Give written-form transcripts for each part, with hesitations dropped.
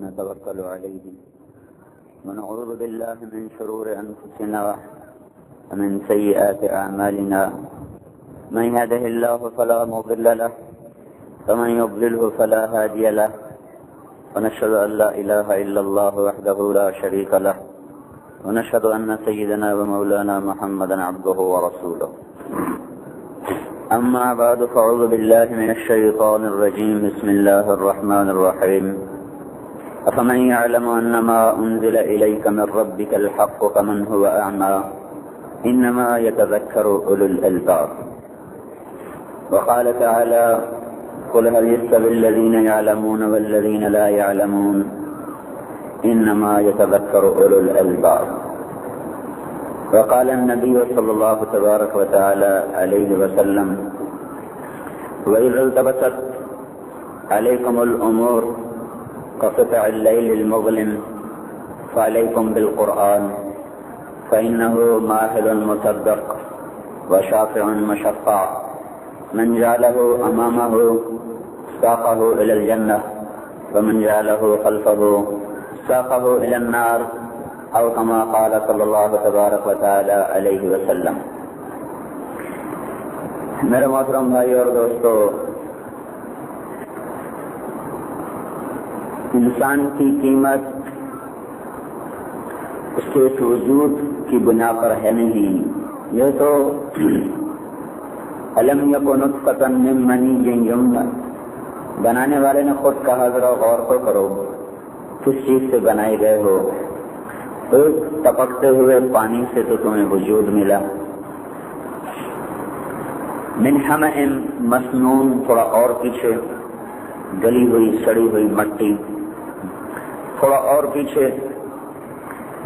نتوكل عليه ونعوذ بالله من شرور أنفسنا ومن سيئات أعمالنا من يهده الله فلا مضل له ومن يضلله فلا هادي له ونشهد أن لا إله إلا الله وحده لا شريك له ونشهد أن سيدنا ومولانا محمدا عبده ورسوله أما بعد فأعوذ بالله من الشيطان الرجيم بسم الله الرحمن الرحيم أفمن يعلم أن ما أنزل إليك من ربك الحق كمن هو أعمى إنما يتذكر أولو الألباب وقال تعالى قل هل يستوي الذين يعلمون والذين لا يعلمون إنما يتذكر أولو الألباب وقال النبي صلى الله تبارك وتعالى عليه وسلم وإذا التبست عليكم الأمور كقطع الليل المظلم فعليكم بالقرآن فإنه ماهل مصدق وشافع مشفع من جعله أمامه ساقه إلى الجنة ومن جعله خلفه ساقه إلى النار أو كما قال صلی اللہ تبارک و تعالی علیہ وسلم۔ میرے محترم بھائی اور دوستو، انسان کی قیمت اس کے وجود کی بنا پر ہے نہیں، یہ تو الم یکن نطفۃ من منی یمنی، بنانے والے نے خود کہا ذرا غور تو کرو کس چیز سے بنائے گئے ہو، ایک ٹپکتے ہوئے پانی سے تو تمہیں وجود ملا، من حمأ مسنون، تھوڑا اور پیچھے گلی ہوئی سڑی ہوئی مٹی، تھوڑا اور پیچھے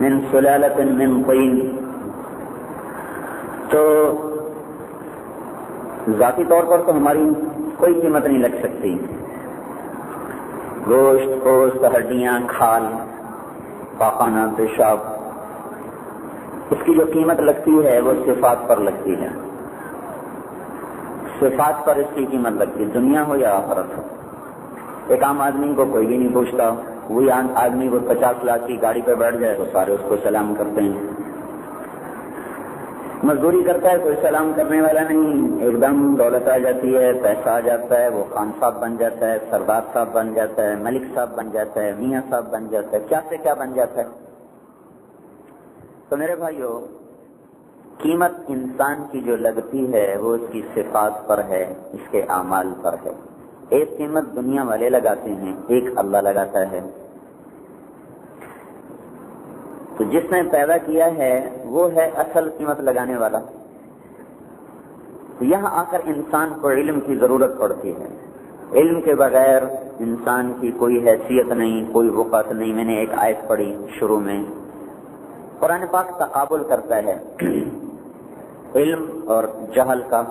من سلالۃ من طین، تو ذاتی طور پر تو ہماری کوئی قیمت نہیں لگ سکتی، گوشت گوشت ہڈیاں کھال پاخانہ پیشاب، اس کی جو قیمت لگتی ہے وہ صفات پر لگتی ہے، صفات پر اس کی قیمت لگتی ہے، دنیا ہو یا آخرت ہو۔ ایک عام آدمی کو کوئی بھی نہیں پوچھتا، وہی آدمی کو 50 لاکھ کی گاڑی پہ بیٹھ جائے تو سارے اس کو سلام کرتے ہیں، مزدوری کرتا ہے کوئی سلام کرنے والا نہیں، ایک دم دولت آ جاتی ہے، پیسہ آ جاتا ہے، وہ خان صاحب بن جاتا ہے، سردار صاحب بن جاتا ہے، ملک صاحب بن جاتا ہے، میاں صاحب بن جاتا ہے، کیا سے کیا بن جاتا ہے۔ تو میرے بھائیو، قیمت انسان کی جو لگتی ہے وہ اس کی صفات پر ہے، اس کے اعمال پر ہے۔ ایک قیمت دنیا والے لگاتے ہیں، ایک اللہ لگاتا ہے۔ تو جس نے پیدا کیا ہے وہ ہے اصل قیمت لگانے والا۔ یہاں آ کر انسان کو علم کی ضرورت پڑتی ہے، علم کے بغیر انسان کی کوئی حیثیت نہیں، کوئی وقت نہیں۔ میں نے ایک آیت پڑھی شروع میں، قرآن پاک تقابل کرتا ہے علم اور جہل کا،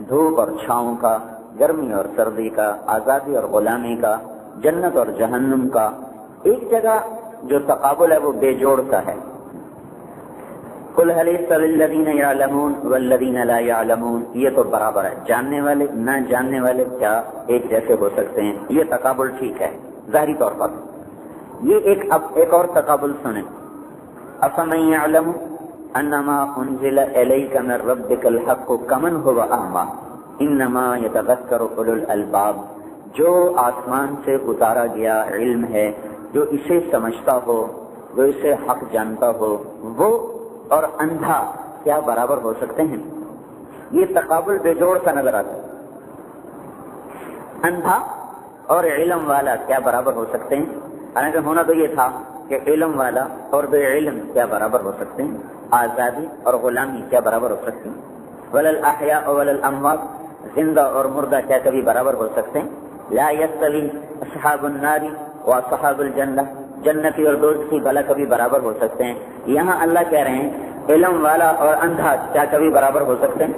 دھوپ اور چھاؤں کا، گرمی اور سردی کا، آزادی اور غلامی کا، جنت اور جہنم کا۔ ایک جگہ جو تقابل ہے وہ بے جوڑ کا ہے۔ قل هل يستوي الذين يعلمون والذين لا يعلمون، یہ تو برابر ہے، جاننے والے نہ جاننے والے کیا ایک جیسے ہو سکتے ہیں؟ یہ تقابل ٹھیک ہے ظاہری طور پر۔ یہ ایک اور تقابل سنیں، افمن يعلم انما انزل اليك من ربك الحق كمن هو اعمى انما يتذكر اولو الالباب، جو آسمان سے اتارا گیا علم ہے، جو اسے سمجھتا ہو، جو اسے حق جانتا ہو، وہ اور اندھا کیا برابر ہو سکتے ہیں؟ یہ تقابل بے جوڑ کا نظر آتا ہے۔ اندھا اور علم والا کیا برابر ہو سکتے ہیں؟ حالانکہ ہونا تو یہ تھا کہ علم والا اور بے علم کیا برابر ہو سکتے ہیں؟ آزادی اور غلامی کیا برابر ہو سکتے ہیں؟ ولا الاحیاء ولا الاموات، زندہ اور مردہ کیا کبھی برابر ہو سکتے ہیں؟ لا یستوی اصحاب النار واصحاب الجنہ، جنتی اور دوزخی بھلا کبھی برابر ہو سکتے ہیں؟ یہاں اللہ کہہ رہے ہیں علم والا اور اندھا کیا کبھی برابر ہو سکتے ہیں؟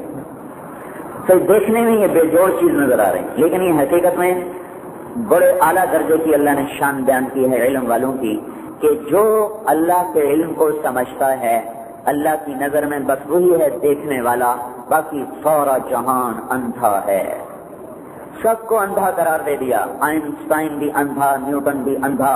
تو دیکھنے میں یہ بے جوڑ چیز نظر آ رہی ہے، لیکن یہ حقیقت میں بڑے اعلیٰ درجے کی اللہ نے شان بیان کی ہے علم والوں کی، کہ جو اللہ کے علم کو سمجھتا ہے اللہ کی نظر میں بس وہی ہے دیکھنے والا، باقی سارا جہان اندھا ہے۔ سب کو اندھا قرار دے دیا، آئنسٹائن بھی اندھا، نیوٹن بھی اندھا،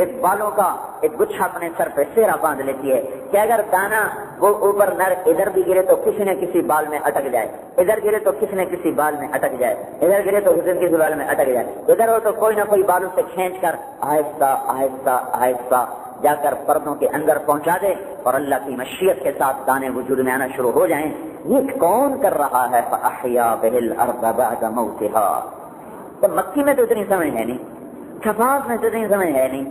ایک بالوں کا ایک گچھا اپنے سر پہ سیرا باندھ لیتی ہے کہ اگر دانا وہ اوپر نر ادھر بھی گرے تو کسی نہ کسی بال میں اٹک جائے، ادھر گرے تو کسی نہ کسی بال میں اٹک جائے، ادھر گرے تو کسی بال میں اٹک جائے، ادھر ہو تو کوئی نہ کوئی بالوں سے کھینچ کر آہستہ آہستہ آہستہ جا کر پردوں کے اندر پہنچا دے اور اللہ کی مشیت کے ساتھ دانے وجود میں آنا شروع ہو جائیں۔ یہ کون کر رہا ہے؟ فَأَحْيَا بِهِ الْأَرْضَ بَعْدَ مَوْتِهَا۔ تو مکی میں تو اتنی سمجھ ہے نہیں، کپاس میں تو اتنی سمجھ ہے نہیں،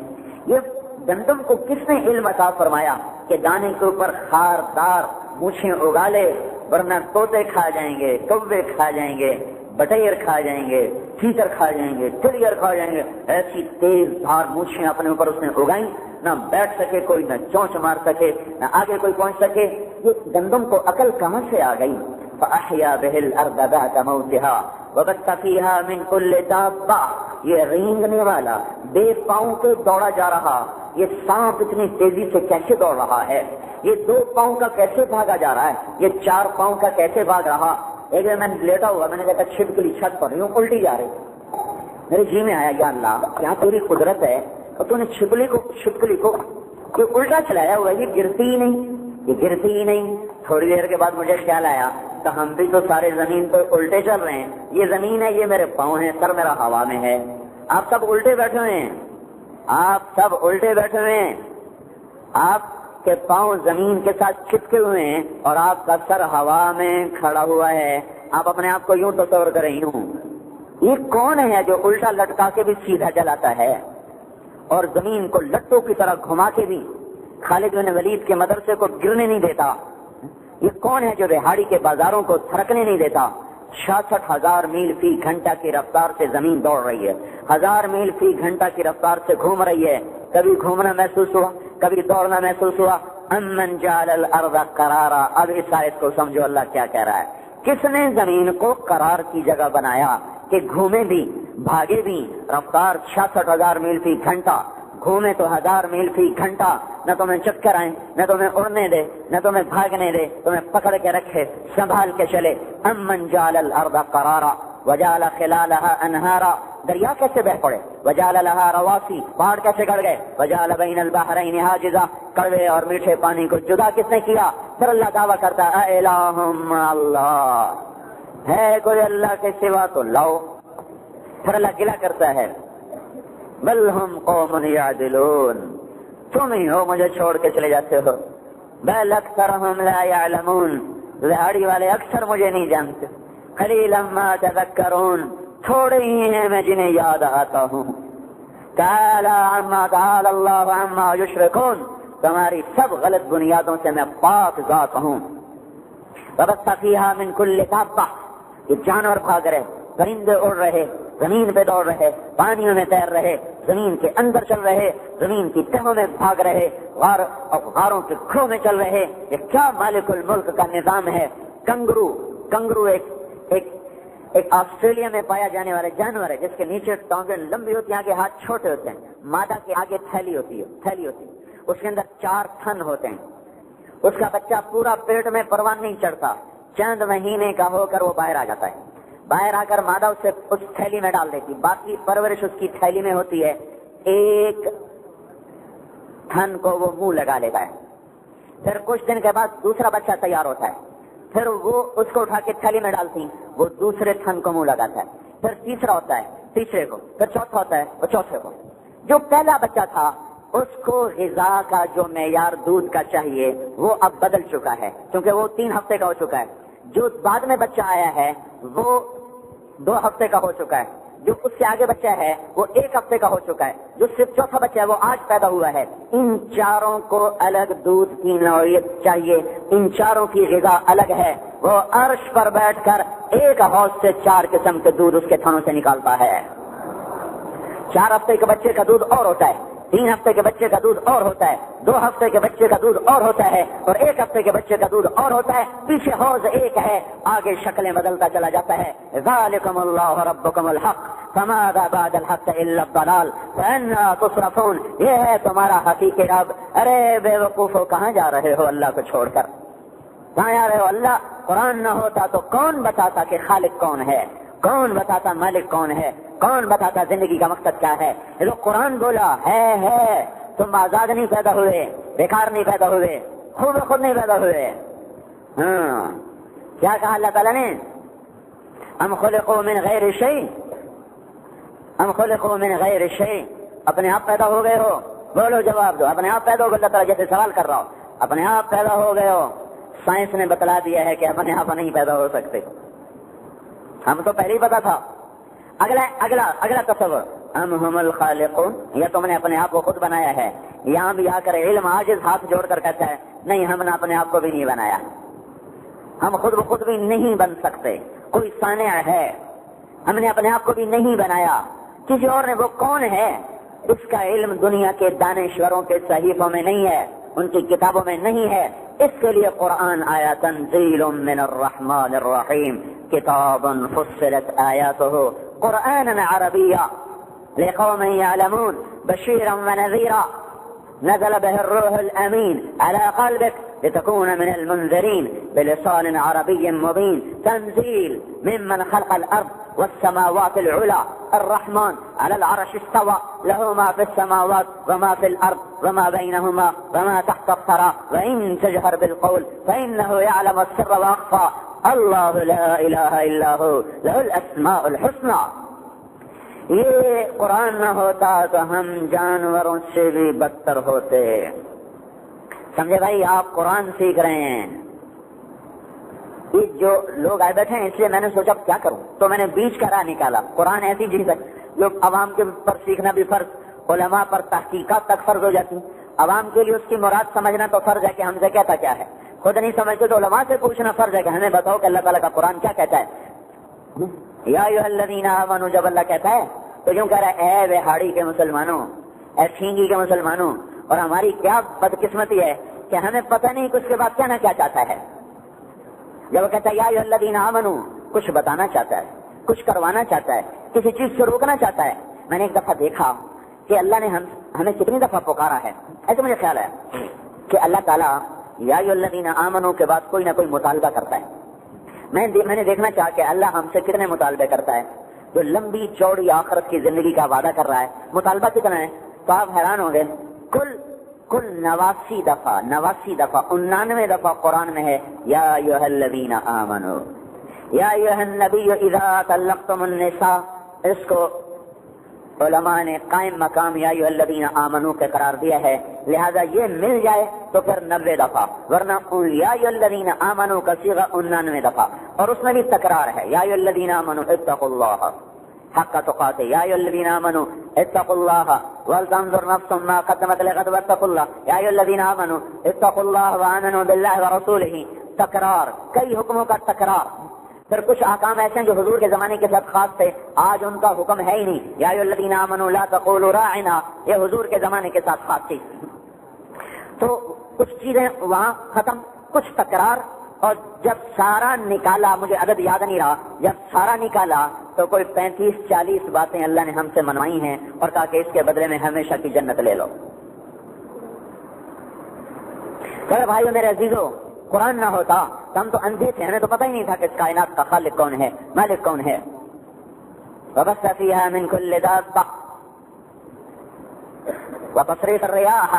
یہ گندم کو کس نے علم عطا فرمایا کہ دانے کے اوپر خاردار مونچھیں اگا لے، ورنہ طوطے کھا جائیں گے، کوے کھا جائیں گے، بٹیر کھا جائیں گے، تیتر کھا جائیں گے، ٹریگر کھا جائیں گے۔ ایسی تیز دھار مونچھیں اپنے اوپر اس نے اگائیں، نہ بیٹھ سکے کوئی، نہ چونچ مار سکے، نہ آگے کوئی پہنچ سکے۔ یہ گندم کو عقل کہاں سے آ گئی؟ فَأَحْيَا بِهِ الْأَرْضَ بَعْدَ مَوْتِهَا وَبَثَّ فِيهَا مِن كُلِّ دَابَّةٍ۔ یہ رینگنے والا بے پاؤں کے دوڑا جا رہا، یہ سانپ اتنی تیزی سے کیسے دوڑ رہا ہے؟ یہ 2 پاؤں کا کیسے بھاگا جا رہا ہے؟ یہ 4 پاؤں کا کیسے بھاگ رہا؟ ایک دن میں لیٹا ہوا، میں نے کہا چھپکلی چھت پر یوں الٹی جا رہی، میرے جی میں آیا یا اللہ کیا تیری قدرت ہے اور تو نے چھپکلی کو کوئی الٹا چلایا ہوا، یہ گرتی ہی نہیں، یہ گرتی ہی نہیں۔ تھوڑی دیر کے بعد مجھے خیال آیا تو ہم بھی تو سارے زمین پہ الٹے چل رہے ہیں، یہ زمین ہے، یہ میرے پاؤں ہیں، سر میرا ہوا میں ہے، آپ سب الٹے بیٹھے ہوئے ہیں، آپ سب الٹے بیٹھے ہوئے ہیں، آپ کے پاؤں زمین کے ساتھ چپکے ہوئے ہیں اور آپ کا سر ہوا میں کھڑا ہوا ہے۔ آپ اپنے آپ کو یوں تصور کریں، یوں یہ کون ہے جو الٹا لٹکا کے بھی سیدھا جلاتا ہے اور زمین کو لٹوں کی طرح گھما کے بھی خالد بن ولید کے مدرسے کو گرنے نہیں دیتا؟ یہ کون ہے جو رہاڑی کے بازاروں کو تھرکنے نہیں دیتا؟ 66,000 میل فی گھنٹہ کی رفتار سے زمین دوڑ رہی ہے، 1000 میل فی گھنٹہ کی رفتار سے گھوم رہی ہے، کبھی گھومنا محسوس ہوا، کبھی دوڑنا محسوس ہوا۔ امن جعل الارض قرارا، اب اس آیت کو سمجھو اللہ کیا کہہ رہا ہے۔ کس نے زمین کو قرار کی جگہ بنایا کہ گھومے بھی بھاگے بھی، رفتار 66,000 میل فی گھنٹہ، گھومے تو 1000 میل فی گھنٹہ، نہ تمہیں چکر آئیں، نہ تمہیں اڑنے دے، نہ تمہیں بھاگنے دے، تمہیں پکڑ کے رکھے، سنبھال کے چلے۔ امن جعل الارض قرارا وجعل خلالها انہارا، دریا کیسے بہ پڑے؟ وجعل لها رواسی، پہاڑ کیسے گڑ گئے؟ وجعل بین البحرین حاجزا، کڑوے اور میٹھے پانی کو جدا کس نے کیا؟ پھر اللہ دعویٰ کرتا ہے الہم اللہ، ہے کوئی اللہ کے سوا تو لاؤ۔ پھر اللہ گلہ کرتا ہے بل ہم قوم یعدلون، تم ہی ہو مجھے چھوڑ کے چلے جاتے ہو، بل اکثرهم لا یعلمون، لہاڑی والے اکثر مجھے نہیں جانتے، قلیلا ما تذکرون، تھوڑے ہی ہیں میں جنہیں یاد آتا ہوں۔ تعالی عما تعالی اللہ عما یشرکون، تمہاری سب غلط بنیادوں سے میں پاک ذات ہوں۔ وبث فیہا من کل دابہ، یہ جانور بھاگ رہے، پرندے اڑ رہے، زمین پہ دوڑ رہے، پانیوں میں تیر رہے، زمین کے اندر چل رہے، زمین کی تہوں میں بھاگ رہے، غاروں کے کھوں میں چل رہے۔ یہ کیا مالک الملک کا نظام ہے۔ کنگرو ایک آسٹریلیا میں پایا جانے والا جانور ہے جس کے نیچے ٹانگیں لمبی ہوتی ہیں، آگے ہاتھ چھوٹے ہوتے ہیں، مادہ کے آگے تھیلی ہوتی ہے، اس کے اندر 4 تھن ہوتے ہیں، اس کا بچہ پورا پیٹ میں پروان نہیں چڑھتا، چند مہینے کا ہو کر وہ باہر آ جاتا ہے، باہر آ کر مادہ اسے اس تھیلی میں ڈال دیتی، باقی پرورش اس کی تھیلی میں ہوتی ہے۔ ایک تھن کو وہ منہ لگا لیتا ہے، پھر کچھ دن کے بعد دوسرا بچہ تیار ہوتا ہے، پھر وہ اس کو اٹھا کے تھیلی میں ڈالتی، وہ دوسرے تھن کو منہ لگاتا ہے، پھر تیسرا ہوتا ہے تیسرے کو، پھر چوتھا ہوتا ہے وہ چوتھے کو۔ جو پہلا بچہ تھا اس کو غذا کا جو معیار دودھ کا چاہیے وہ اب بدل چکا ہے کیونکہ وہ 3 ہفتے کا ہو چکا ہے۔ جو بعد میں بچہ آیا ہے وہ 2 ہفتے کا ہو چکا ہے، جو اس سے آگے بچہ ہے وہ 1 ہفتے کا ہو چکا ہے، جو صرف چوتھا بچہ ہے وہ آج پیدا ہوا ہے۔ ان چاروں کو الگ دودھ کی نوعیت چاہیے، ان چاروں کی غذا الگ ہے۔ وہ عرش پر بیٹھ کر ایک حوض سے 4 قسم کے دودھ اس کے تھنوں سے نکالتا ہے۔ 4 ہفتے کے بچے کا دودھ اور ہوتا ہے، 3 ہفتے کے بچے کا دودھ اور ہوتا ہے، 2 ہفتے کے بچے کا دودھ اور ہوتا ہے، اور 1 ہفتے کے بچے کا دودھ اور ہوتا ہے۔ پیچھے حوض ایک ہے، آگے شکلیں بدلتا چلا جاتا ہے۔ ذالکم اللہ ربکم الحق فماذا بعد الحق الا الضلال فانا تصرفون، یہ ہے تمہارا حقیقی رب۔ ارے بے وقوفو کہاں جا رہے ہو اللہ کو چھوڑ کر؟ کہاں جا رہے ہو؟ اللہ قرآن نہ ہوتا تو کون بتاتا کہ خالق کون ہے؟ کون بتاتا مالک کون ہے؟ کون بتاتا زندگی کا مقصد کیا ہے؟ جو قرآن بولا ہے، تم آزاد نہیں پیدا ہوئے، بیکار نہیں پیدا ہوئے، خود نہیں پیدا ہوئے۔ ہاں کیا کہا اللہ تعالیٰ نے؟ ام خلقوا من غیر شیء، ام خلقوا من غیر شیء، اپنے آپ پیدا ہو گئے ہو؟ بولو جواب دو، اپنے آپ پیدا ہو گئے؟ اللہ تعالیٰ جیسے سوال کر رہا ہو، اپنے آپ پیدا ہو گئے ہو؟ سائنس نے بتلا دیا ہے کہ اپنے آپ نہیں پیدا ہو سکتے، ہم تو پہلے ہی پتا تھا۔ اگلا تصور، ام ہم الخالقون، یا تم نے اپنے آپ کو خود بنایا ہے؟ یہاں بھی آ کر علم عاجز ہاتھ جوڑ کر کہتا ہے نہیں، ہم نے اپنے آپ کو بھی نہیں بنایا، ہم خود بخود بھی نہیں بن سکتے، کوئی صانع ہے، ہم نے اپنے آپ کو بھی نہیں بنایا، کسی اور نے۔ وہ کون ہے؟ اس کا علم دنیا کے دانشوروں کے صحیفوں میں نہیں ہے، ان کی کتابوں میں نہیں ہے۔ اس کے لیے قرآن آیا تنزیل من الرحمن الرحیم، کتاب فصلت آیاتہ قرآنا عربیا لقوم یعلمون بشیرا ونذیرا نزل به الروح الامین على قلبك لتكون من المنذرین بلسان عربی مبین تنزیل ممن خلق الارض والسماوات العلى الرحمن على العرش استوى له ما في السماوات وما في الأرض وما بينهما وما تحت الثرى وإن تجهر بالقول فإنه يعلم السر وأخفى الله لا إله إلا هو له الأسماء الحسنى۔ یہ قرآن نہ ہوتا تو ہم جانوروں سے بھی بدتر ہوتے۔ سمجھے بھائی، آپ قرآن سیکھ رہے ہیں، یہ جو لوگ آئے بیٹھے ہیں، اس لیے میں نے سوچا کیا کروں، تو میں نے بیچ کا راہ نکالا۔ قرآن ایسی چیز ہے جو عوام کے پر سیکھنا بھی فرض، علماء پر تحقیقات تک فرض ہو جاتی، عوام کے لیے اس کی مراد سمجھنا تو فرض ہے کہ ہم سے کہتا کیا ہے، خود نہیں سمجھتے تو علماء سے پوچھنا فرض ہے کہ ہمیں بتاؤ کہ اللہ تعالیٰ کا قرآن کیا کہتا ہے۔ یا ایھا الذین آمنوا جب اللہ کہتا ہے تو یوں کہہ رہا ہے اے بہاڑی کے مسلمانوں، اے چھینگی کے مسلمانوں، اور ہماری کیا بدقسمتی ہے کہ ہمیں پتہ نہیں کہ اس کے بعد کیا نہ کیا چاہتا ہے۔ جب وہ کہتا ہے یا ایھا الذین آمنوا، کچھ بتانا چاہتا ہے، کچھ کروانا چاہتا ہے، کسی چیز سے روکنا چاہتا ہے۔ میں نے ایک دفعہ دیکھا کہ اللہ نے ہمیں کتنی دفعہ پکارا ہے، ایسے مجھے خیال ہے کہ اللہ تعالیٰ یا ایھا الذین آمنوا کے بعد کوئی نہ کوئی مطالبہ کرتا ہے۔ میں نے دیکھنا چاہا کہ اللہ ہم سے کتنے مطالبے کرتا ہے۔ جو لمبی چوڑی آخرت کی زندگی کا وعدہ کر رہا ہے، مطالبہ کتنا ہے تو آپ حیران ہوں گے۔ کل 89 دفعہ 99 دفعہ قرآن میں ہے یا ایھا الذین آمنوا، یا ایھا النبی اذا طلقتم النساء۔ اس کو علماء نے قائم مقام یا ایھا الذین آمنوا کے قرار دیا ہے، لہذا یہ مل جائے تو پھر 90 دفعہ، ورنہ یا ایھا الذین آمنوا کا صیغہ 99 دفعہ، اور اس میں بھی تکرار ہے یا ایھا الذین آمنوا اتقوا اللہ حق تقاته، یا ایھا الذین آمنوا اتقوا اللہ ولتنظر نفس ما قدمت لغد واتقوا اللہ، یا ایھا الذین آمنوا اتقوا اللہ وآمنوا باللہ ورسولہ۔ تکرار، کئی حکموں کا تکرار۔ پھر کچھ احکام ایسے ہیں جو حضور کے زمانے کے ساتھ خاص تھے، آج ان کا حکم ہے ہی نہیں۔ یا ایھا الذین آمنوا لا تقولوا راعنا، یہ حضور کے زمانے کے ساتھ خاص تھی۔ تو کچھ چیزیں وہاں ختم، کچھ تکرار، اور جب سارا نکالا، مجھے عدد یاد نہیں رہا، جب سارا نکالا تو کوئی 35-40 باتیں اللہ نے ہم سے منوائی ہیں اور کہا کہ اس کے بدلے میں ہمیشہ کی جنت لے لو۔ پھر بھائیو میرے عزیزو، قرآن نہ ہوتا تو ہم تو اندھے تھے، ہمیں تو پتہ ہی نہیں تھا کہ اس کائنات کا خالق کون ہے، مالک کون ہے۔ وبث فیہا من کل دابہ وتصریف الریاح،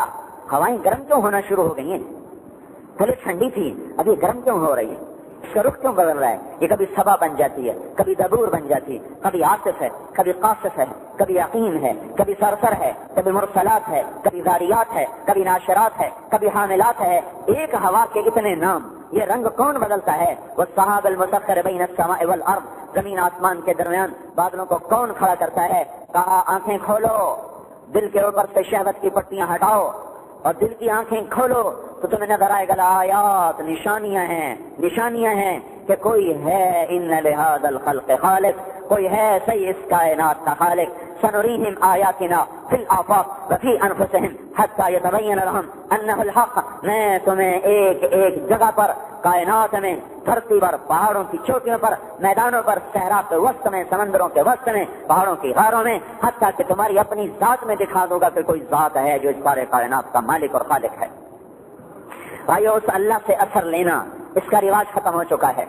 ہوائیں گرم کیوں ہونا شروع ہو گئی ہیں؟ پہلے ٹھنڈی تھی، اب یہ گرم کیوں ہو رہی ہے؟ اس کا رخ کیوں بدل رہا ہے؟ یہ کبھی صبا بن جاتی ہے، کبھی دبور بن جاتی ہے، کبھی عاصف ہے، کبھی قاصف ہے، کبھی عقیم ہے، کبھی صرصر ہے، کبھی مرسلات ہے، کبھی ذاریات ہے، کبھی ناشرات ہے، کبھی حاملات ہے۔ ایک ہوا کے اتنے نام، یہ رنگ کون بدلتا ہے؟ والسحاب المسخر بین السماء والارض، زمین آسمان کے درمیان بادلوں کو کون کھڑا کرتا ہے؟ کہا آنکھیں کھولو، دل کے اوپر سے شہوت کی پٹیاں ہٹاؤ اور دل کی آنکھیں کھولو تو تمہیں نظر آئے گا آیات، نشانیاں ہیں کہ کوئی ہے، ان لہذا الخلق خالق، کوئی ہے صحیح اس کائنات کا خالق۔ سنریہم آیاتنا فی الآفاق وفی انفسہم حتی یتبین لہم انہ الحق، میں تمہیں ایک ایک جگہ پر، کائنات میں، دھرتی پر، پہاڑوں کی چوٹیوں پر، میدانوں پر، صحرا کے وسط میں، سمندروں کے وسط میں، پہاڑوں کی غاروں میں، حتیٰ کہ تمہاری اپنی ذات میں دکھا دوں گا کہ کوئی ذات ہے جو اس سارے کائنات کا مالک اور خالق ہے۔ بھائیو، اس اللہ سے اثر لینا اس کا رواج ختم ہو چکا ہے۔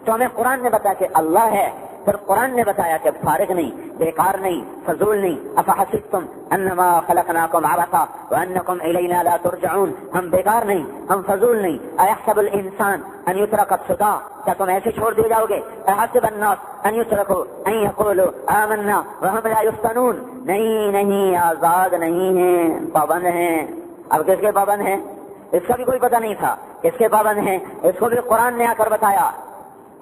تو ہمیں قرآن نے بتایا کہ اللہ ہے، پھر قرآن نے بتایا کہ فارغ نہیں، بیکار نہیں، فضول نہیں. افحسبتم انما خلقناکم عبثا وانکم الینا لا ترجعون. ہم بیکار نہیں، ہم فضول نہیں. ایحسب الانسان ان یترک سدى، کیا تم ایسے چھوڑ دیے جاؤ گے؟ احسب الناس ان یترکوا ان یقولوا آمنا وهم لا یفتنون. نہیں آزاد نہیں ہیں، پابند ہیں. اب کس کے پابند ہیں؟ اس کا بھی کوئی پتہ نہیں تھا کس کے پابند ہیں. اس کو بھی قرآن نے آ کر بتایا.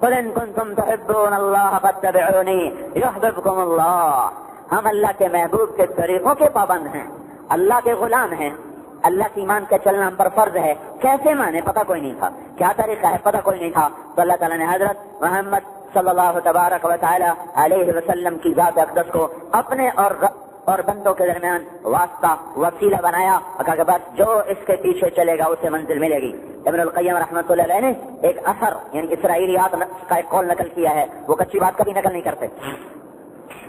قل ان کنتم تحبون اللہ فاتبعونی یحببکم اللہ. ہم اللہ کے محبوب کے طریقوں کے پابند ہیں، اللہ کے غلام ہیں. اللہ کی مان کے چلنا ہم پر فرض ہے. کیسے مانے پتہ کوئی نہیں تھا، کیا طریقہ ہے پتہ کوئی نہیں تھا. تو اللہ تعالیٰ نے حضرت محمد صلی اللہ تبارک و تعالی علیہ وسلم کی ذات اقدس کو اپنے اور بندوں کے درمیان واسطہ وسیلہ بنایا، اور کہا کہ بس جو اس کے پیچھے چلے گا اسے منزل ملے گی. ابن القیم رحمۃ اللہ علیہ نے ایک اثر یعنی اسرائیلیات کا ایک قول نقل کیا ہے، وہ کچی بات کبھی نقل نہیں کرتے،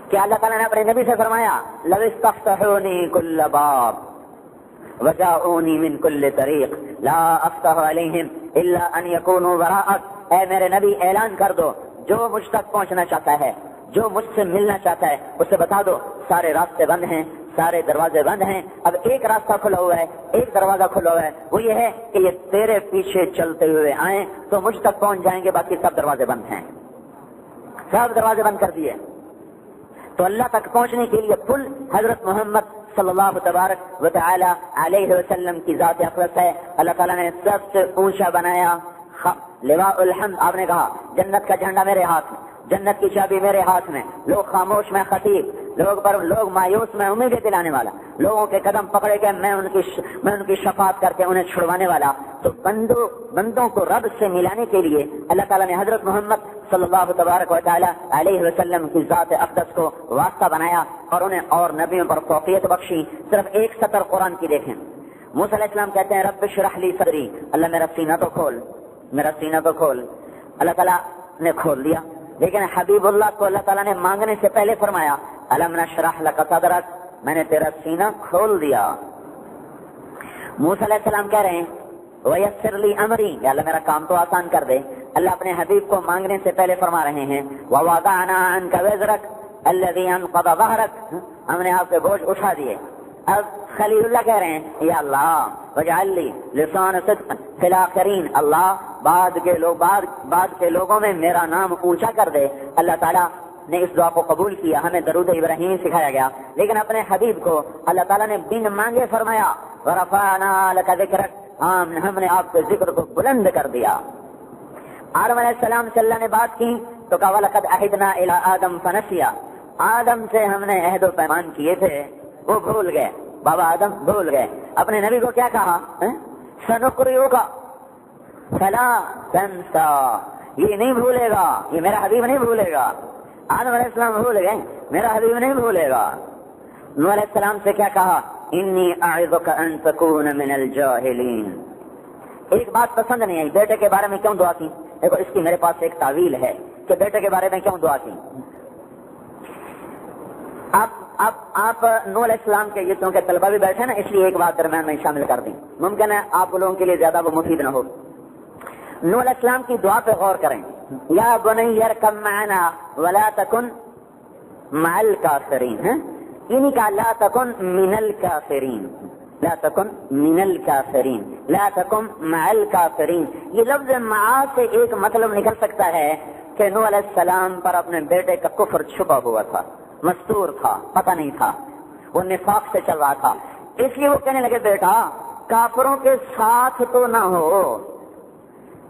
کہ اللہ تعالیٰ نے اپنے نبی سے فرمایا لو استفتحونی کل باب وجاؤنی من کل طریق لا افتح علیہم الا ان یکونوا وراءک. اے میرے نبی اعلان کر دو، جو مجھ تک پہنچنا چاہتا ہے، جو مجھ سے ملنا چاہتا ہے، اسے بتا دو سارے راستے بند ہیں، سارے دروازے بند ہیں. اب ایک راستہ کھلا ہوا ہے، ایک دروازہ کھلا ہوا ہے، وہ یہ ہے کہ یہ تیرے پیچھے چلتے ہوئے آئیں تو مجھ تک پہنچ جائیں گے، باقی سب دروازے بند ہیں. سب دروازے بند کر دیے. تو اللہ تک پہنچنے کے لیے پل حضرت محمد صلی اللہ تبارک و تعالی علیہ وسلم کی ذات اقدس ہے. اللہ تعالیٰ نے سب سے اونچا بنایا لواء الحمد. آپ نے کہا جنت کا جھنڈا میرے ہاتھ میں، جنت کی چابی میرے ہاتھ میں. لوگ خاموش میں خطیب، لوگ مایوس میں امیدیں دلانے والا، لوگوں کے قدم پکڑے کے میں ان کی شفاعت کر کے انہیں چھڑوانے والا. تو بندوں کو رب سے ملانے کے لیے اللہ تعالیٰ نے حضرت محمد صلی اللہ تبارک و تعالی علیہ وسلم کی ذات اقدس کو واسطہ بنایا اور انہیں اور نبیوں پر فوقیت بخشی. صرف ایک سطر قرآن کی دیکھیں. موسیٰ علیہ السلام کہتے ہیں رب اشرح لی صدری، اللہ میرا سینہ تو کھول، میرا سینہ تو کھول. اللہ تعالیٰ نے کھول دیا. لیکن حبیب اللہ کو اللہ تعالیٰ نے مانگنے سے پہلے فرمایا الم نشرح لک صدرک، میں نے تیرا سینہ کھول دیا. موسیٰ علیہ السلام کہہ رہے ہیں ویسر لی امری، یا اللہ میرا کام تو آسان کر دے. اللہ اپنے حبیب کو مانگنے سے پہلے فرما رہے ہیں ووضعنا عنک وزرک الذی انقض ظہرک، ہم نے آپ کے بوجھ اٹھا دیے. اب خلیل اللہ کہہ رہے ہیں یا اللہ وجعل لی لسان صدق فی الاخرین، اللہ بعد کے لوگوں میں میرا نام اونچا کر دے. اللہ تعالیٰ نے اس دعا کو قبول کیا. ہمیں درود ابراہیم سکھایا گیا، لیکن اپنے حبیب کو اللہ تعالیٰ نے بن مانگے فرمایا ورفعنا لک ذکرک، ہم نے آپ کے ذکر کو بلند کر دیا. آدم علیہ السلام سے اللہ نے بات کی تو کہا وَلَقَدْ عَهِدْنَا إِلَىٰ آدَمَ فَنَسِيَ، آدم سے ہم نے عہد و پیمان کیے تھے، وہ بھول گئے. بابا آدم بھول گئے. اپنے نبی کو کیا کہا سَنُقْرِئُكَ فَلَا تَنْسَىٰ، یہ نہیں بھولے گا، یہ میرا حبیب نہیں بھولے گا. آدم علیہ السلام بھول گئے، میرا حبیب نہیں بھولے گا. نوح علیہ السلام سے کیا کہا انی اعظک ان تکون من الجاہلین. ایک بات پسند نہیں آئی، بیٹے کے بارے میں کیوں دعا کی؟ دیکھو اس کی میرے پاس ایک تعویل ہے کہ بیٹے کے بارے میں کیوں دعا کی. آپ نوح علیہ السلام کے یہ کیونکہ طلبہ بھی بیٹھے نا، اس لیے ایک بات درمیان میں شامل کر دیں، ممکن ہے آپ لوگوں کے لیے زیادہ وہ مفید نہ ہو. نوح علیہ السلام کی دعا پہ غور کریں. یا بنی ارکب معنا ولا تکن مع الکافرین، یعنی کہ لا تکن من الکافرین، لا تکن من الکافرین، لا تکن مع الکافرین. یہ لفظ مع سے ایک مطلب نکل سکتا ہے کہ نوح علیہ السلام پر اپنے بیٹے کا کفر چھپا ہوا تھا، مستور تھا، پتہ نہیں تھا، وہ نفاق سے چل رہا تھا. اس لیے وہ کہنے لگے بیٹا کافروں کے ساتھ تو نہ ہو،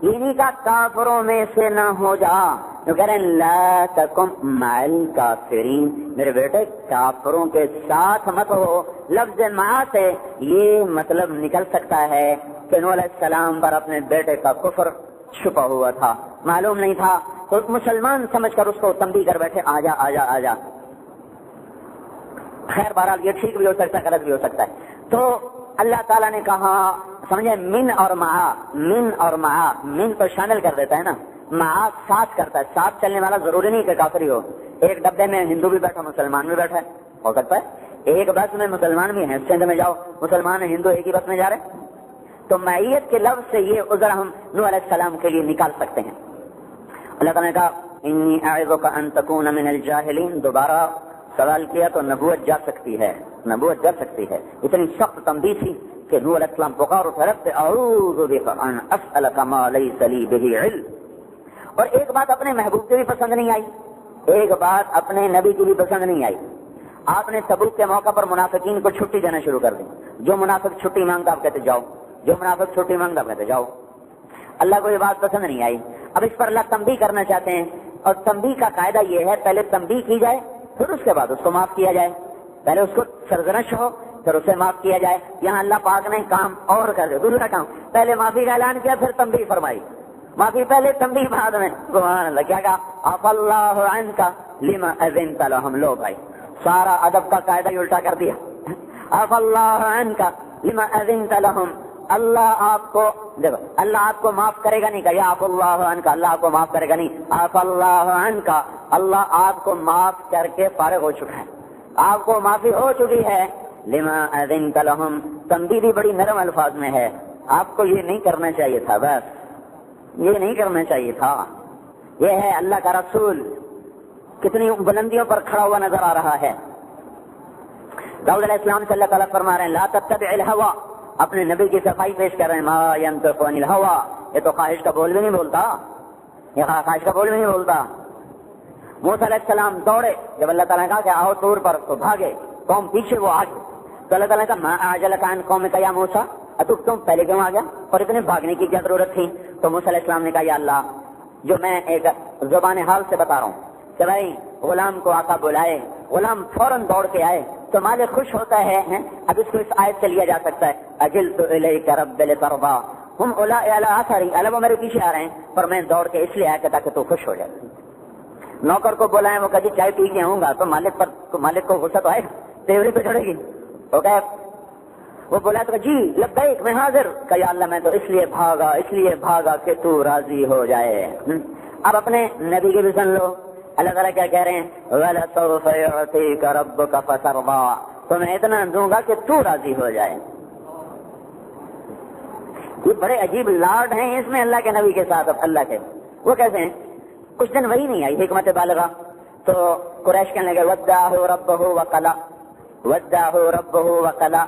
یعنی کا کافروں میں سے نہ ہو جا. تو کہہ رہے ہیں لا تکن مع الکافرین، میرے بیٹے کافروں کے ساتھ مت ہو. لفظ مع سے یہ مطلب نکل سکتا ہے کہ نوح علیہ السلام پر اپنے بیٹے کا کفر چھپا ہوا تھا، معلوم نہیں تھا، تو مسلمان سمجھ کر اس کو تنبیہ کر بیٹھے آجا آجا آجا. خیر بہرحال یہ ٹھیک بھی ہو سکتا ہے، غلط بھی ہو سکتا ہے. تو اللہ تعالیٰ نے کہا سمجھے من اور مع، من اور مع، من تو شامل کر دیتا ہے نا، مع ساتھ کرتا ہے. ساتھ چلنے والا ضروری نہیں کہ کافری ہو. ایک ڈبے میں ہندو بھی بیٹھا مسلمان بھی بیٹھا ہے، ہو سکتا ہے. ایک بس میں مسلمان بھی ہیں، سندھ میں جاؤ مسلمان ہندو ایک ہی بس میں جا رہے ہیں. تو معیت کے لفظ سے یہ عذر ہم نوح علیہ السلام کے لیے نکال سکتے ہیں. اللہ تعالیٰ نے کہا انی اعظک ان تکون من الجاہلین، دوبارہ سوال کیا تو نبوت جا سکتی ہے، نبوت جا سکتی ہے. اتنی سخت تنبیہ تھی کہ نوح علیہ السلام پکار اٹھے رب سے اعوذ بک ان اسألک ما لیس لی بہ علم. اور ایک بات اپنے محبوب کی بھی پسند نہیں آئی، ایک بات اپنے نبی کی بھی پسند نہیں آئی. آپ نے تبوک کے موقع پر منافقین کو چھٹی دینا شروع کر دی. جو منافق چھٹی مانگتا آپ کہتے جاؤ، جو منافق چھٹی مانگتا آپ کہتے جاؤ. اللہ کو یہ بات پسند نہیں آئی. اب اس پر اللہ تنبیہ کرنا چاہتے ہیں، اور تنبیہ کا قاعدہ یہ ہے پہلے تنبیہ کی جائے پھر اس کے بعد اس کو معاف کیا جائے. پہلے اس کو سرزنش ہو پھر اسے معاف کیا جائے. یہاں اللہ پاک نے کام اور کر دیا، دوسرا کام پہلے معافی کا اعلان کیا پھر تنبیہ فرمائی. معافی پہلے تنبیہ بعد میں. سبحان اللہ. کیا کہا عفا اللہ عنک لما اذنت لهم. لو بھائی سارا ادب کا قاعدہ ہی الٹا کر دیا. عفا اللہ عنک لما اذنت لهم. اللہ آپ کو دیکھو اللہ آپ کو معاف کرے گا نہیں کہ یا عفا اللہ عنک، اللہ آپ کو معاف کرے گا نہیں. عفا اللہ عنک، اللہ آپ کو معاف کر کے فارغ ہو چکا ہے، آپ کو معافی ہو چکی ہے. لما اذنت لهم تنبیہ بھی بڑی نرم الفاظ میں ہے. آپ کو یہ نہیں کرنا چاہیے تھا، بس یہ نہیں کرنا چاہیے تھا. یہ ہے اللہ کا رسول کتنی بلندیوں پر کھڑا ہوا نظر آ رہا ہے. داؤد علیہ السلام سے اللہ تعالیٰ فرما رہے ہیں لا تتبع الہوى، اپنے نبی کی صفائی پیش کر رہے ہیں. ما ينطق عن الہوى، یہ تو خواہش کا بول بھی نہیں بولتا، یہ خواہش کا بول بھی نہیں بولتا. موسیٰ علیہ السلام دوڑے، جب اللہ تعالیٰ نے کہا کہ آؤ طور پر تو بھاگے، قوم پیچھے وہ آگے. تو اللہ تعالیٰ نے کہا ما اعجلک عن قومک یا موسیٰ، تم پہلے کیوں آ گیا اور اتنے بھاگنے کی کیا ضرورت تھی. تو موسیٰ علیہ السلام نے کہا یا اللہ جو میں ایک زبان حال سے بتا رہا ہوں کہ بھائی غلام کو آقا بلائے، غلام فوراً دوڑ کے آئے تو مالک خوش ہوتا ہے. اب اس کو اس آیت سے لیا جا سکتا ہے اجلت الیک رب لترضى ہم اولائی علی آثاری، اللہ وہ میرے پیچھے آ رہے ہیں پر میں دوڑ کے اس لیے آیا کہ تاکہ تو خوش ہو جائے. نوکر کو بلائیں وہ کبھی چائے پی کے آؤں گا تو مالک کو غصہ تو آئے گا، تیوری پہ چڑھے گی. وہ بولا تو جی لبیک میں حاضر. کہ یا اللہ میں تو اس لیے بھاگا کہ تو راضی ہو جائے. اب اپنے نبی کے بھی سن لو. اللہ تعالیٰ کیا کہہ رہے ہیں وَلَسَوْفَ يُعْطِيكَ رَبُّكَ فَتَرْضَىٰ، تو میں اتنا دوں گا کہ تو راضی ہو جائے. یہ بڑے عجیب لاڈ ہیں اس میں اللہ کے نبی کے ساتھ. اللہ کے وہ کیسے ہیں؟ کچھ دن وہی نہیں آئی حکمت بالغہ تو قریش کہنے لگے وَدَّعَهُ رَبَّهُ وَقَلَا،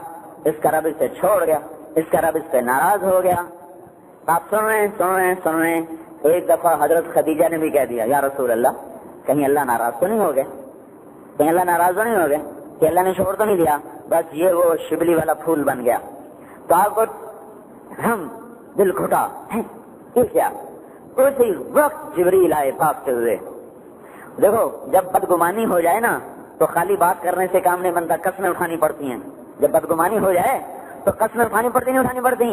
اس کا رب اس سے چھوڑ گیا، اس کا رب اس سے ناراض ہو گیا. آپ سن رہے ہیں. ایک دفعہ حضرت خدیجہ نے بھی کہہ دیا یا رسول اللہ کہیں اللہ ناراض تو نہیں ہو گئے، کہیں اللہ ناراض تو نہیں ہو گئے کہ اللہ نے چھوڑ تو نہیں دیا، بس یہ وہ شبلی والا پھول بن گیا. تو آپ کو ہم دل گھٹا یہ کیا. اسی وقت جبریل آئے بھاگتے ہوئے. دیکھو جب بدگمانی ہو جائے نا تو خالی بات کرنے سے کام نہیں بنتا، قسمیں اٹھانی پڑتی ہیں. جب بدگمانی ہو جائے تو قسمیں اٹھانی پڑتی نہیں اٹھانی پڑتی.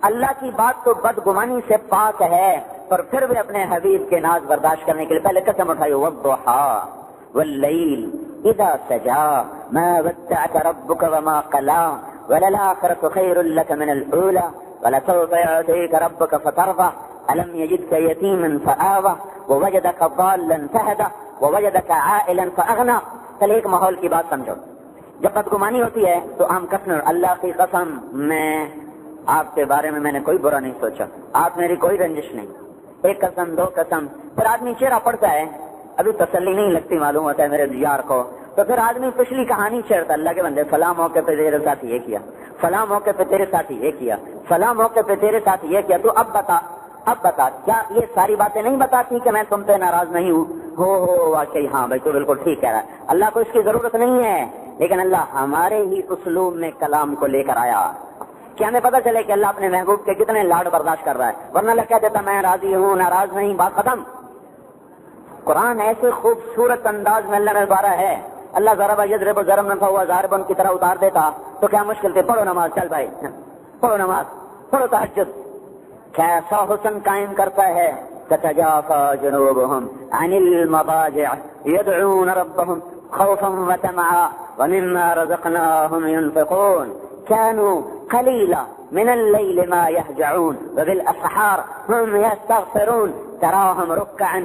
اللہ کی بات تو بدگمانی سے پاک ہے پر پھر بھی اپنے حبیب کے ناز برداشت کرنے کے لیے پہلے قسم اٹھائی وَالضُّحَىٰ وَاللَّيْلِ إِذَا سَجَىٰ مَا وَدَّعَكَ رَبُّكَ وَمَا قَلَىٰ وَلَلْآخِرَةُ خَيْرٌ لَكَ مِنَ الْأُولَىٰ وَلَسَوْفَ يُعْطِيكَ رَبُّكَ فَتَرْضَىٰ أَلَمْ يَجِدْكَ يَتِيمًا فَآوَىٰ وَوَجَدَكَ ضَالًّا فَهَدَىٰ وَوَجَدَكَ عَائِلًا فَأَغْنَىٰ. چلے ایک ماحول کی بات سمجھو. جب بدگمانی ہوتی ہے تو عام قسم اللہ کی قسم میں آپ کے بارے میں نے کوئی برا نہیں سوچا، آپ میری کوئی رنجش نہیں. ایک قسم دو قسم پھر آدمی چہرہ پڑتا ہے، ابھی تسلی نہیں لگتی معلوم ہوتا ہے میرے یار کو، تو پھر آدمی پچھلی کہانی چھیڑتا اللہ کے بندے فلاں موقع پہ تیرے ساتھ یہ کیا، فلاں موقع پہ تیرے ساتھ یہ کیا، فلاں موقع پہ تیرے ساتھ یہ کیا. تو اب بتا کیا یہ ساری باتیں نہیں بتاتی کہ میں تم پہ ناراض نہیں ہوں؟ ہو واقعی ہاں بھائی تو بالکل ٹھیک کہہ رہا ہے. اللہ کو اس کی ضرورت نہیں ہے لیکن اللہ ہمارے ہی اسلوب میں کلام کو لے کر آیا کہ ہمیں پتہ چلے کہ اللہ اپنے محبوب کے کتنے لاڈ برداشت کر رہا ہے. ورنہ اللہ کہہ دیتا میں راضی ہوں ناراض نہیں، بات ختم. قرآن ایسے خوبصورت انداز میں اللہ نے اتارا ہے. اللہ ضرب یضرب ضربا فهو ضارب کی طرح اتار دیتا تو کیا مشکل تھی. پڑھو نماز، چل بھائی پڑھو نماز، پڑھو تہجد. کیسا حسن قائم کرتا ہے. تتجافى جنوبهم عن المضاجع يدعون ربهم خوفا وطمعا ومما رزقناهم ينفقون كانوا قليلا من الليل ما يهجعون وبالأسحار هم يستغفرون تراهم ركعا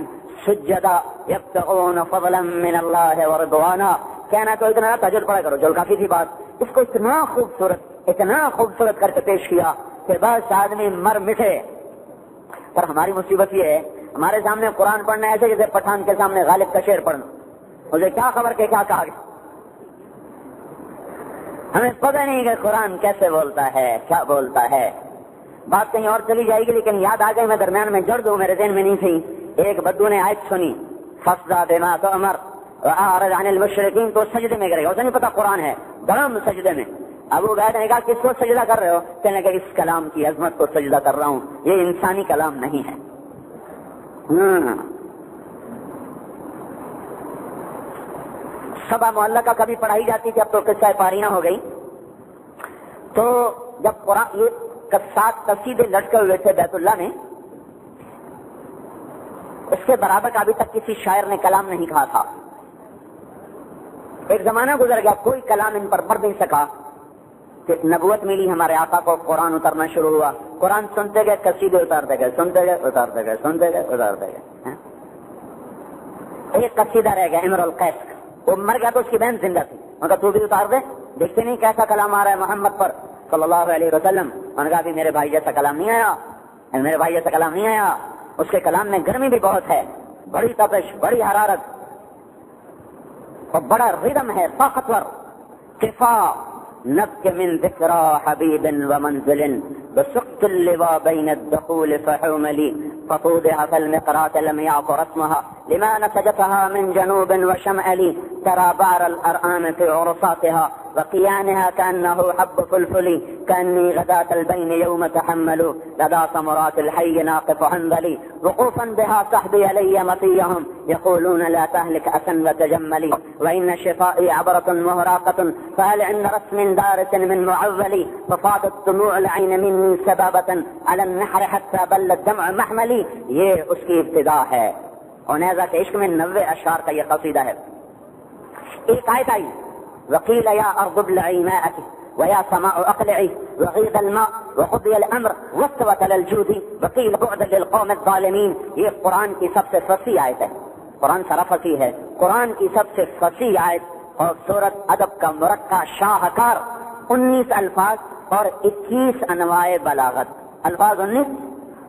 سجدا يبتغون فضلا من الله ورضوانا. کہنا تو اتنا تہجد پڑھا کرو، جو کافی تھی بات. اس کو اتنا خوبصورت کر کے پیش کیا کہ بس آدمی مر مٹے. پر ہماری مصیبت یہ ہے ہمارے سامنے قرآن پڑھنا ایسے جیسے پٹھان کے سامنے غالب کا شعر پڑھنا، مجھے کیا خبر کہ کیا کہا گیا، ہمیں پتہ نہیں کہ قرآن کیسے بولتا ہے، کیا بولتا ہے۔ بات کہیں اور چلی جائے گی لیکن یاد آ گئی، میں درمیان میں جڑ دوں، میرے ذہن میں نہیں تھی۔ ایک بدو نے آیت سنی فَاصْدَعْ بِمَا تُؤْمَرْ وَأَعْرِضْ عَنِ الْمُشْرِكِينَ، تو سجدے میں کرے گا، اسے نہیں پتا قرآن ہے، دڑم سجدے میں۔ ابو عبیدہ نے کہا کس کو سجدہ کر رہے ہو؟ کہنے لگا اس کلام کی عظمت کو سجدہ کر رہا ہوں، یہ انسانی کلام نہیں ہے۔ سبا معلقہ کبھی پڑھائی جاتی تھی، اب تو قصہ پارینہ ہو گئی۔ تو جب قرآن یہ 7 قصیدے لٹکے ہوئے تھے بیت اللہ میں، اس کے برابر کا ابھی تک کسی شاعر نے کلام نہیں کہا تھا۔ ایک زمانہ گزر گیا، کوئی کلام ان پر پڑھ نہیں سکا کہ نبوت ملی، ہمارے آقا کو قرآن اترنا شروع ہوا، قرآن سنتے گئے، قصیدے اتارتے گئے، سنتے گئے، اتارتے گئے، سنتے گئے، اتارتے گئے۔ ایک قصیدہ رہ گیا امر القیس، وہ مر گیا تو اس کی بہن زندہ تھی، ان کا تو بھی اتار دے، دیکھتے نہیں کیسا کلام آ رہا ہے محمد پر صلی اللہ علیہ وسلم۔ ان کا بھی میرے بھائی جیسا کلام نہیں آیا، میرے بھائی جیسا کلام نہیں آیا، اس کے کلام میں گرمی بھی بہت ہے، بڑی تپش، بڑی حرارت اور بڑا ردم ہے، طاقتور۔ کفا نبک من ذکرى حبیب ومنزل بسقط اللواء بین الدخول فحوملی فطودها فالمقرات لم يعقر اسمها لما نسجتها من جنوب وشمال ترى بعر الأرآم في عرصاتها وقيانها كأنه حب فلفل كأني غداة البين يوم تحملوا لدى ثمرات الحي ناقف حنظلي وقوفا بها صحبي لي مطيهم يقولون لا تهلك أسا وتجملي وإن شفائي عبرة مهراقة فهل عند رسم دارس من معولي ففاضت دموع العين مني سبابة على النحر حتى بل الدمع محملي۔ یہ اس کی ابتدا ہے، عنیزہ کے عشق میں 90 اشعار کا یہ قصیدہ ہے۔ ایک آیت آئی وقیل یا ارض ابلعی ماءک ویا سماء اقلعی وغیض الماء وقضی الامر واستوت على الجود وقیل بعدا للقوم الظالمین۔ یہ قرآن کی سب سے فصیح آیت ہے، قرآن سارا فصیح ہے، قرآن کی سب سے فصیح آیت اور سورت ادب کا مرقع شاہکار، 19 الفاظ اور 21 انواع بلاغت، الفاظ 19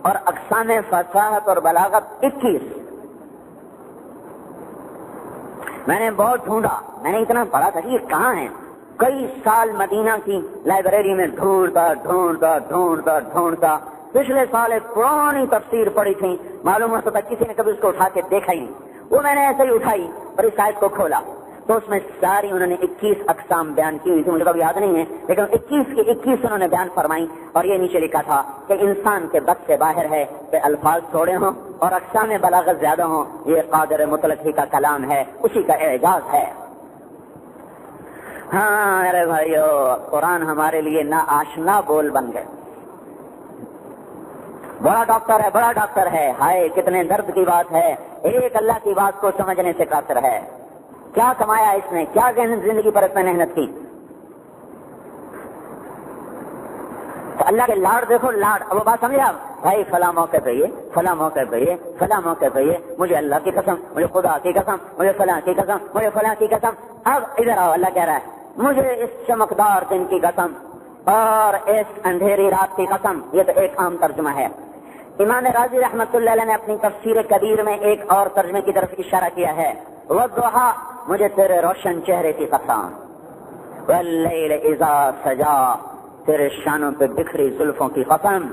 اور اقسام فصاحت اور بلاغت 21۔ میں نے بہت ڈھونڈا، میں نے اتنا پڑھا تھا کہ یہ کہاں ہے، کئی سال مدینہ کی لائبریری میں ڈھونڈتا، پچھلے سال ایک پرانی تفسیر پڑھی تھی، معلوم ہوتا تھا کسی نے کبھی اس کو اٹھا کے دیکھا ہی نہیں، وہ میں نے ایسے ہی اٹھائی اور اس آیت کو کھولا تو اس میں ساری انہوں نے 21 اقسام بیان کی ہوئی تھی، مجھے کبھی یاد نہیں ہے لیکن 21 کے 21 انہوں نے بیان فرمائی، اور یہ نیچے لکھا تھا کہ انسان کے بس سے باہر ہے کہ الفاظ تھوڑے ہوں اور اقسام بلاغت زیادہ ہوں، یہ قادر مطلق ہی کا کلام ہے، اسی کا اعجاز ہے۔ ہاں میرے بھائیو، قرآن ہمارے لیے نا آشنا بول بن گئے۔ بڑا ڈاکٹر ہے، ہائے کتنے درد کی بات ہے، ایک اللہ کی بات کو سمجھنے سے قاصر ہے۔ کیا کمایا اس نے، کیا زندگی پر اس نے محنت کی۔ تو اللہ کے لاڑ دیکھو، لاڑ، اب وہ بات سمجھے آپ، بھائی فلاں موقع پہ یہ، فلاں موقع پہ یہ، فلاں موقع پہ یہ، مجھے اللہ کی قسم، مجھے خدا کی قسم، مجھے فلاں کی قسم، مجھے فلاں کی قسم۔ اب ادھر آؤ، اللہ کہہ رہا ہے مجھے اس چمکدار دن کی قسم اور اس اندھیری رات کی قسم۔ یہ تو ایک عام ترجمہ ہے۔ امام راضی رحمۃ اللہ علیہ نے اپنی تفسیر کبیر میں ایک اور ترجمے کی طرف اشارہ کیا ہے، والضحیٰ، مجھے تیرے روشن چہرے کی قسم، واللیل اذا سجا، تیرے شانوں پہ بکھری زلفوں کی قسم،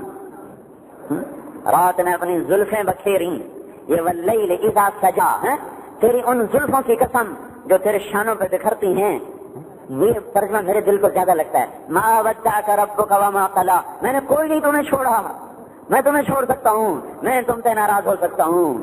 رات میں اپنی زلفیں بکھیری، یہ واللیل اذا سجا ہے، تیری ان زلفوں کی قسم جو تیرے شانوں پہ بکھرتی ہیں۔ یہ ترجمہ میرے دل کو زیادہ لگتا ہے، ما ودعک ربک وما قلی، میں نے کوئی نہیں تمہیں چھوڑا، میں تمہیں چھوڑ سکتا ہوں، میں تم سے ناراض ہو سکتا ہوں۔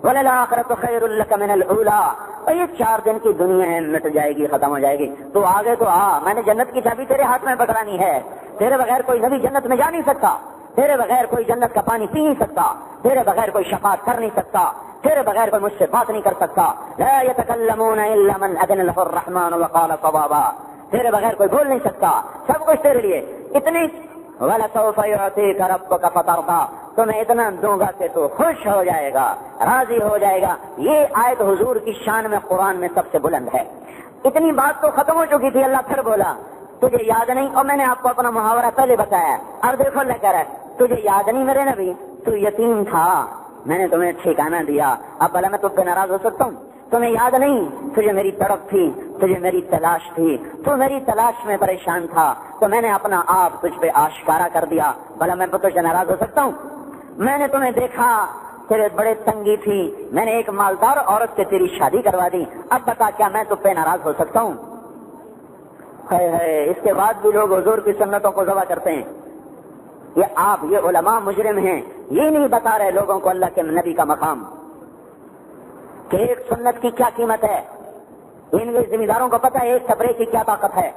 وَلَلْآخِرَةُ خَيْرٌ لَكَ مِنَ الْأُولَىٰ، اور یہ 4 دن کی دنیا ہے، مٹ جائے گی، ختم ہو جائے گی، تو آگے تو میں نے جنت کی چابی تیرے ہاتھ میں پکڑانی ہے، تیرے بغیر کوئی نبی جنت میں جا نہیں سکتا، تیرے بغیر کوئی جنت کا پانی پی نہیں سکتا، تیرے بغیر کوئی شفاعت کر نہیں سکتا، تیرے بغیر کوئی مجھ سے بات نہیں کر سکتا۔ لا يتكلمون الا من اذن له الرحمن وقال صوابا، تیرے بغیر کوئی بول نہیں سکتا، سب کچھ تیرے لیے اتنی۔ وَلَسَوْفَ يُعْطِيكَ رَبُّكَ فَتَرْضَىٰ، تو میں اتنا دوں گا کہ تو خوش ہو جائے گا، راضی ہو جائے گا۔ یہ آیت حضور کی شان میں قرآن میں سب سے بلند ہے۔ اتنی بات تو ختم ہو چکی تھی، اللہ پھر بولا تجھے یاد نہیں، اور میں نے آپ کو اپنا محاورہ پہلے بتایا، اب دیکھو اللہ کہہ رہا ہے تجھے یاد نہیں میرے نبی، تو یتیم تھا، میں نے تمہیں ٹھکانہ دیا، اب بھلا میں تم پہ ناراض ہو سکتا ہوں؟ تمہیں یاد نہیں تجھے میری تڑپ تھی، تجھے میری تلاش تھی، تو میری تلاش میں پریشان تھا تو میں نے اپنا آپ تجھ پہ آشکارا کر دیا، بھلا میں تجھ سے ناراض ہو سکتا ہوں؟ میں نے تمہیں دیکھا تیرے بڑے تنگی تھی، میں نے ایک مالدار عورت سے تیری شادی کروا دی، اب بتا کیا میں تجھ پہ ناراض ہو سکتا ہوں؟ اس کے بعد بھی لوگ حضور کی سنتوں کو ذبح کرتے ہیں۔ یہ علماء مجرم ہیں، یہ نہیں بتا رہے لوگوں کو اللہ کے نبی کا مقام کہ ایک سنت کی کیا قیمت ہے۔ ان کے ذمہ داروں کو پتا ہے ایک سپرے کی کیا طاقت ہے۔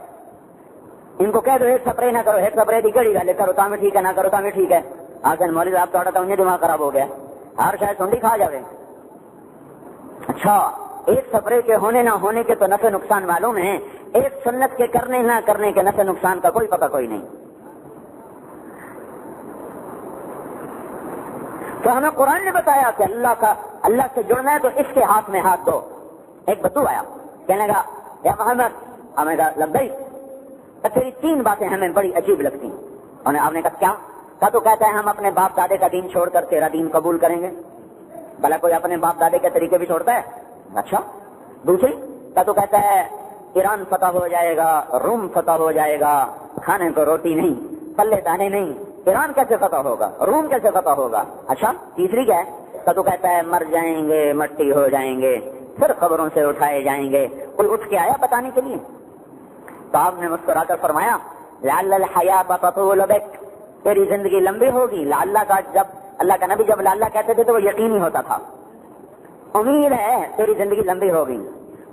ان کو کہہ دو ایک سپرے نہ کرو، ایک سپرے کی گڑی گالے کرو تمہیں ٹھیک ہے، نہ کرو تمہیں ٹھیک ہے۔ آگن مولوی آپ توڑا تو انہیں دماغ خراب ہو گیا، ہر شاید سنڈی کھا جاوے۔ اچھا، ایک سپرے کے ہونے نہ ہونے کے تو نفع نقصان معلوم ہے، ایک سنت کے کرنے نہ کرنے کے نفع نقصان کا کوئی پتہ کوئی نہیں۔ تو ہمیں قرآن نے بتایا کہ اللہ سے جڑنا ہے تو اس کے ہاتھ میں ہاتھ دو۔ ایک بدو آیا کہنے لگا یا محمد، ہمیں کہا لبیک، تیری 3 باتیں ہمیں بڑی عجیب لگتی ہیں۔ آپ نے کہا کیا؟ کہا تو کہتا ہے ہم اپنے باپ دادے کا دین چھوڑ کر تیرا دین قبول کریں گے۔ بھلا کوئی اپنے باپ دادے کے طریقے بھی چھوڑتا ہے؟ اچھا۔ دوسری کہا تو کہتا ہے ایران فتح ہو جائے گا، روم فتح ہو جائے گا، کھانے کو روٹی نہیں، پلے دانے نہیں، ایران کیسے فتح ہوگا، روم کیسے فتح ہوگا؟ اچھا۔ تیسری کیا ہے؟ تو کہتا ہے مر جائیں گے، مٹی ہو جائیں گے، پھر قبروں سے اٹھائے جائیں گے۔ کوئی اٹھ کے آیا بتانے کے لیے؟ تو آپ نے مسکرا کر فرمایا لعل الحیات تطول بک، تیری زندگی لمبی ہوگی۔ لعل کا جب اللہ کا نبی جب لعل کہتے تھے تو وہ یقینی ہوتا تھا، امید ہے تیری زندگی لمبی ہوگی،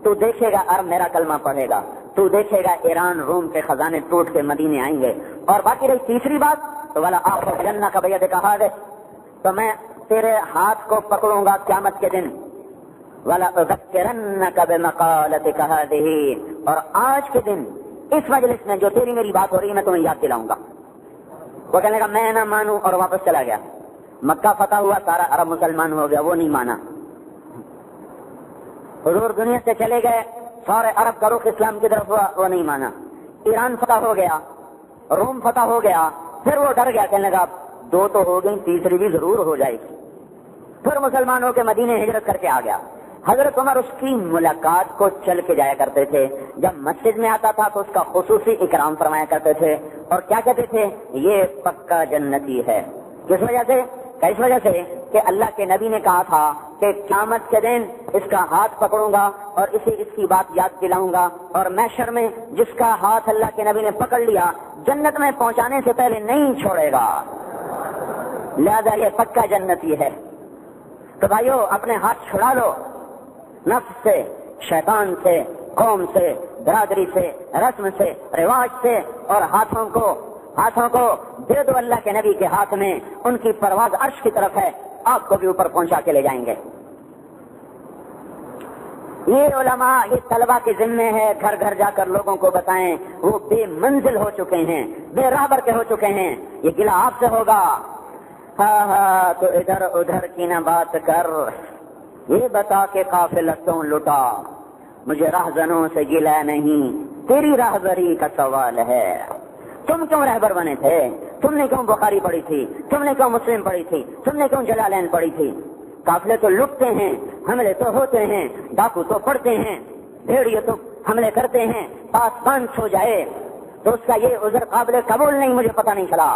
تو دیکھے گا ارب میرا کلمہ پڑھے گا، تو دیکھے گا ایران روم کے خزانے ٹوٹ کے مدینے آئیں گے۔ اور باقی رہی تیسری بات تو والا آپ کو جنہ کا بیعت کہا ہے، تو میں تیرے ہاتھ کو پکڑوں گا قیامت کے دن، والا اذکرنک بمقالتک ہذہ، اور آج کے دن اس مجلس میں جو تیری میری بات ہو رہی ہے میں تمہیں یاد دلاؤں گا۔ وہ کہنے لگا میں نہ مانوں، اور واپس چلا گیا۔ مکہ فتح ہوا، سارا عرب مسلمان ہو گیا، وہ نہیں مانا۔ حضور دنیا سے چلے گئے، سارے عرب کا رخ اسلام کی طرف ہوا، وہ نہیں مانا۔ ایران فتح ہو گیا، روم فتح ہو گیا، پھر وہ ڈر گیا، کہنے لگا 2 تو ہو گئی، تیسری بھی ضرور ہو جائے گی۔ پھر مسلمان ہو کے مدینے ہجرت کر کے آ گیا۔ حضرت عمر اس کی ملاقات کو چل کے جایا کرتے تھے، جب مسجد میں آتا تھا تو اس کا خصوصی اکرام فرمایا کرتے تھے، اور کیا کہتے تھے؟ یہ پکا جنتی ہے۔ کس وجہ سے؟ اس وجہ سے کہ اللہ کے نبی نے کہا تھا کہ قیامت کے دن اس کا ہاتھ پکڑوں گا اور اسے اس کی بات یاد دلاؤں گا، اور محشر میں جس کا ہاتھ اللہ کے نبی نے پکڑ لیا جنت میں پہنچانے سے پہلے نہیں چھوڑے گا، لہذا یہ پکا جنتی ہے۔ تو بھائیو اپنے ہاتھ چھڑا لو نفس سے، شیطان سے، قوم سے، برادری سے، رسم سے، رواج سے، اور ہاتھوں کو دے دو اللہ کے نبی کے ہاتھ میں، ان کی پرواز عرش کی طرف ہے، آپ کو بھی اوپر پہنچا کے لے جائیں گے۔ یہ علماء، یہ طلبہ کے ذمے ہے گھر گھر جا کر لوگوں کو بتائیں، وہ بے منزل ہو چکے ہیں، بے راہبر کے ہو چکے ہیں۔ یہ گلہ آپ سے ہوگا، ہاں تو ادھر ادھر کی نہ بات کر، یہ بتا کہ قافلہ کیوں لٹا، مجھے راہزنوں سے گلہ نہیں، تیری راہبری کا سوال ہے۔ تم کیوں رہبر بنے تھے؟ تم نے کیوں بخاری پڑھی تھی؟ تم نے کیوں مسلم پڑھی تھی؟ تم نے کیوں جلالین پڑھی تھی؟ قافلے تو لٹتے ہیں، حملے تو ہوتے ہیں، ڈاکو تو پڑتے ہیں، بھیڑیے تو حملے کرتے ہیں، پاسبان سو جائے تو اس کا یہ عذر قابل قبول نہیں، مجھے پتہ نہیں چلا۔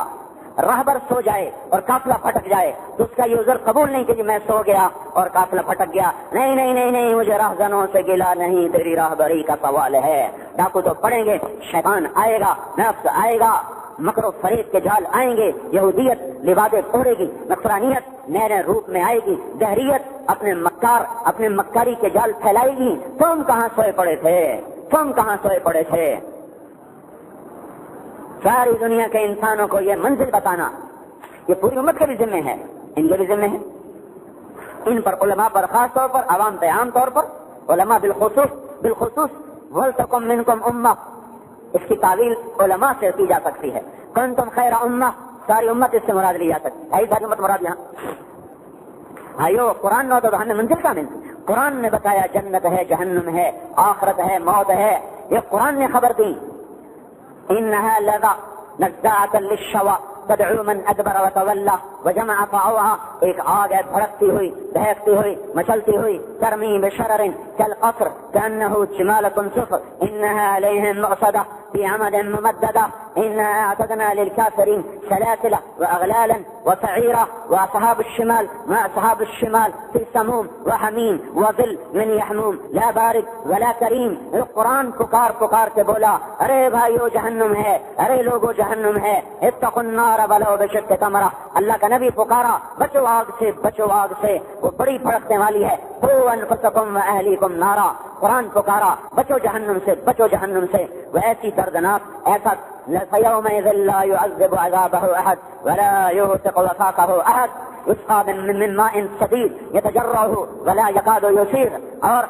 راہبر سو جائے اور قافلہ پھٹک جائے تو اس کا یہ عذر قبول نہیں کہ میں سو گیا اور قافلہ پھٹک گیا، نہیں نہیں نہیں نہیں، مجھے راہزنوں سے گلا نہیں، تیری راہبری کا سوال ہے۔ ڈاکو تو پڑیں گے، شیطان آئے گا، نفس آئے گا، مکر و فریب کے جال آئیں گے، یہودیت لبادے پھوڑے گی، نصرانیت نئے نئے روپ میں آئے گی، دہریت اپنے مکاری کے جال پھیلائے گی۔ تم کہاں سوئے پڑے تھے؟ تم کہاں سوئے پڑے تھے؟ ساری دنیا کے انسانوں کو یہ منزل بتانا، یہ پوری امت کے بھی ذمہ ہے، ان کے بھی ذمہ ہے، ان پر علماء پر خاص طور پر، عوام پہ عام طور پر، علماء بالخصوص وَلْتَكُن مِّنكُمْ أُمَّةٌ، اس کی تعویل علماء سے کی جا سکتی ہے۔ کنتم خیر امہ، ساری امت اس سے مراد لی جا سکتی ہے، ساری امت مراد یہاں۔ بھائیو قرآن نہ تو ہمیں منزل کا ملتی، قرآن نے بتایا جنت ہے، جہنم ہے، آخرت ہے، موت ہے، یہ قرآن نے خبر دی۔ انہا لذا نزاعۃ للشوا، تدعو من ادبر وتولى وجمع فأوعى، ایک آگ ہے بھڑکتی ہوئی، دہکتی ہوئی، مچلتی ہوئی، ترمی بشرر كالقصر كأنه جمالة صفر انها عليهم مؤصدة في عمد ممددة إنا أعتدنا للكافرين سلاسل وأغلالا وسعيرا وأصحاب الشمال ما أصحاب الشمال في سموم وحميم وظل من يحموم لا بارد ولا كريم. قرآن پکار کے بولا ارے بھائیو جہنم ہے، ارے لوگو جہنم ہے، اتقوا النار ولو بشق تمرہ. اللہ کا نبی پکارا بچو آگ سے، بچو آگ سے، وہ بڑی بھڑکنے والی ہے. قوا انفسکم واہلیکم نارا. قرآن پکارا بچو جہنم سے، بچو جہنم سے. وہ ایسی دردناک، ایسا فَيَوْمَئِذٍ لَا يُعَذِّبُ عَذَابَهُ أَحَدٌ وَلَا يُوثِقُ وَثَاقَهُ أَحَدٌ يُسْقَىٰ مِن مَّاءٍ صَدِيدٍ يَتَجَرَّعُهُ وَلَا يَكَادُ يُسِيغُ. اور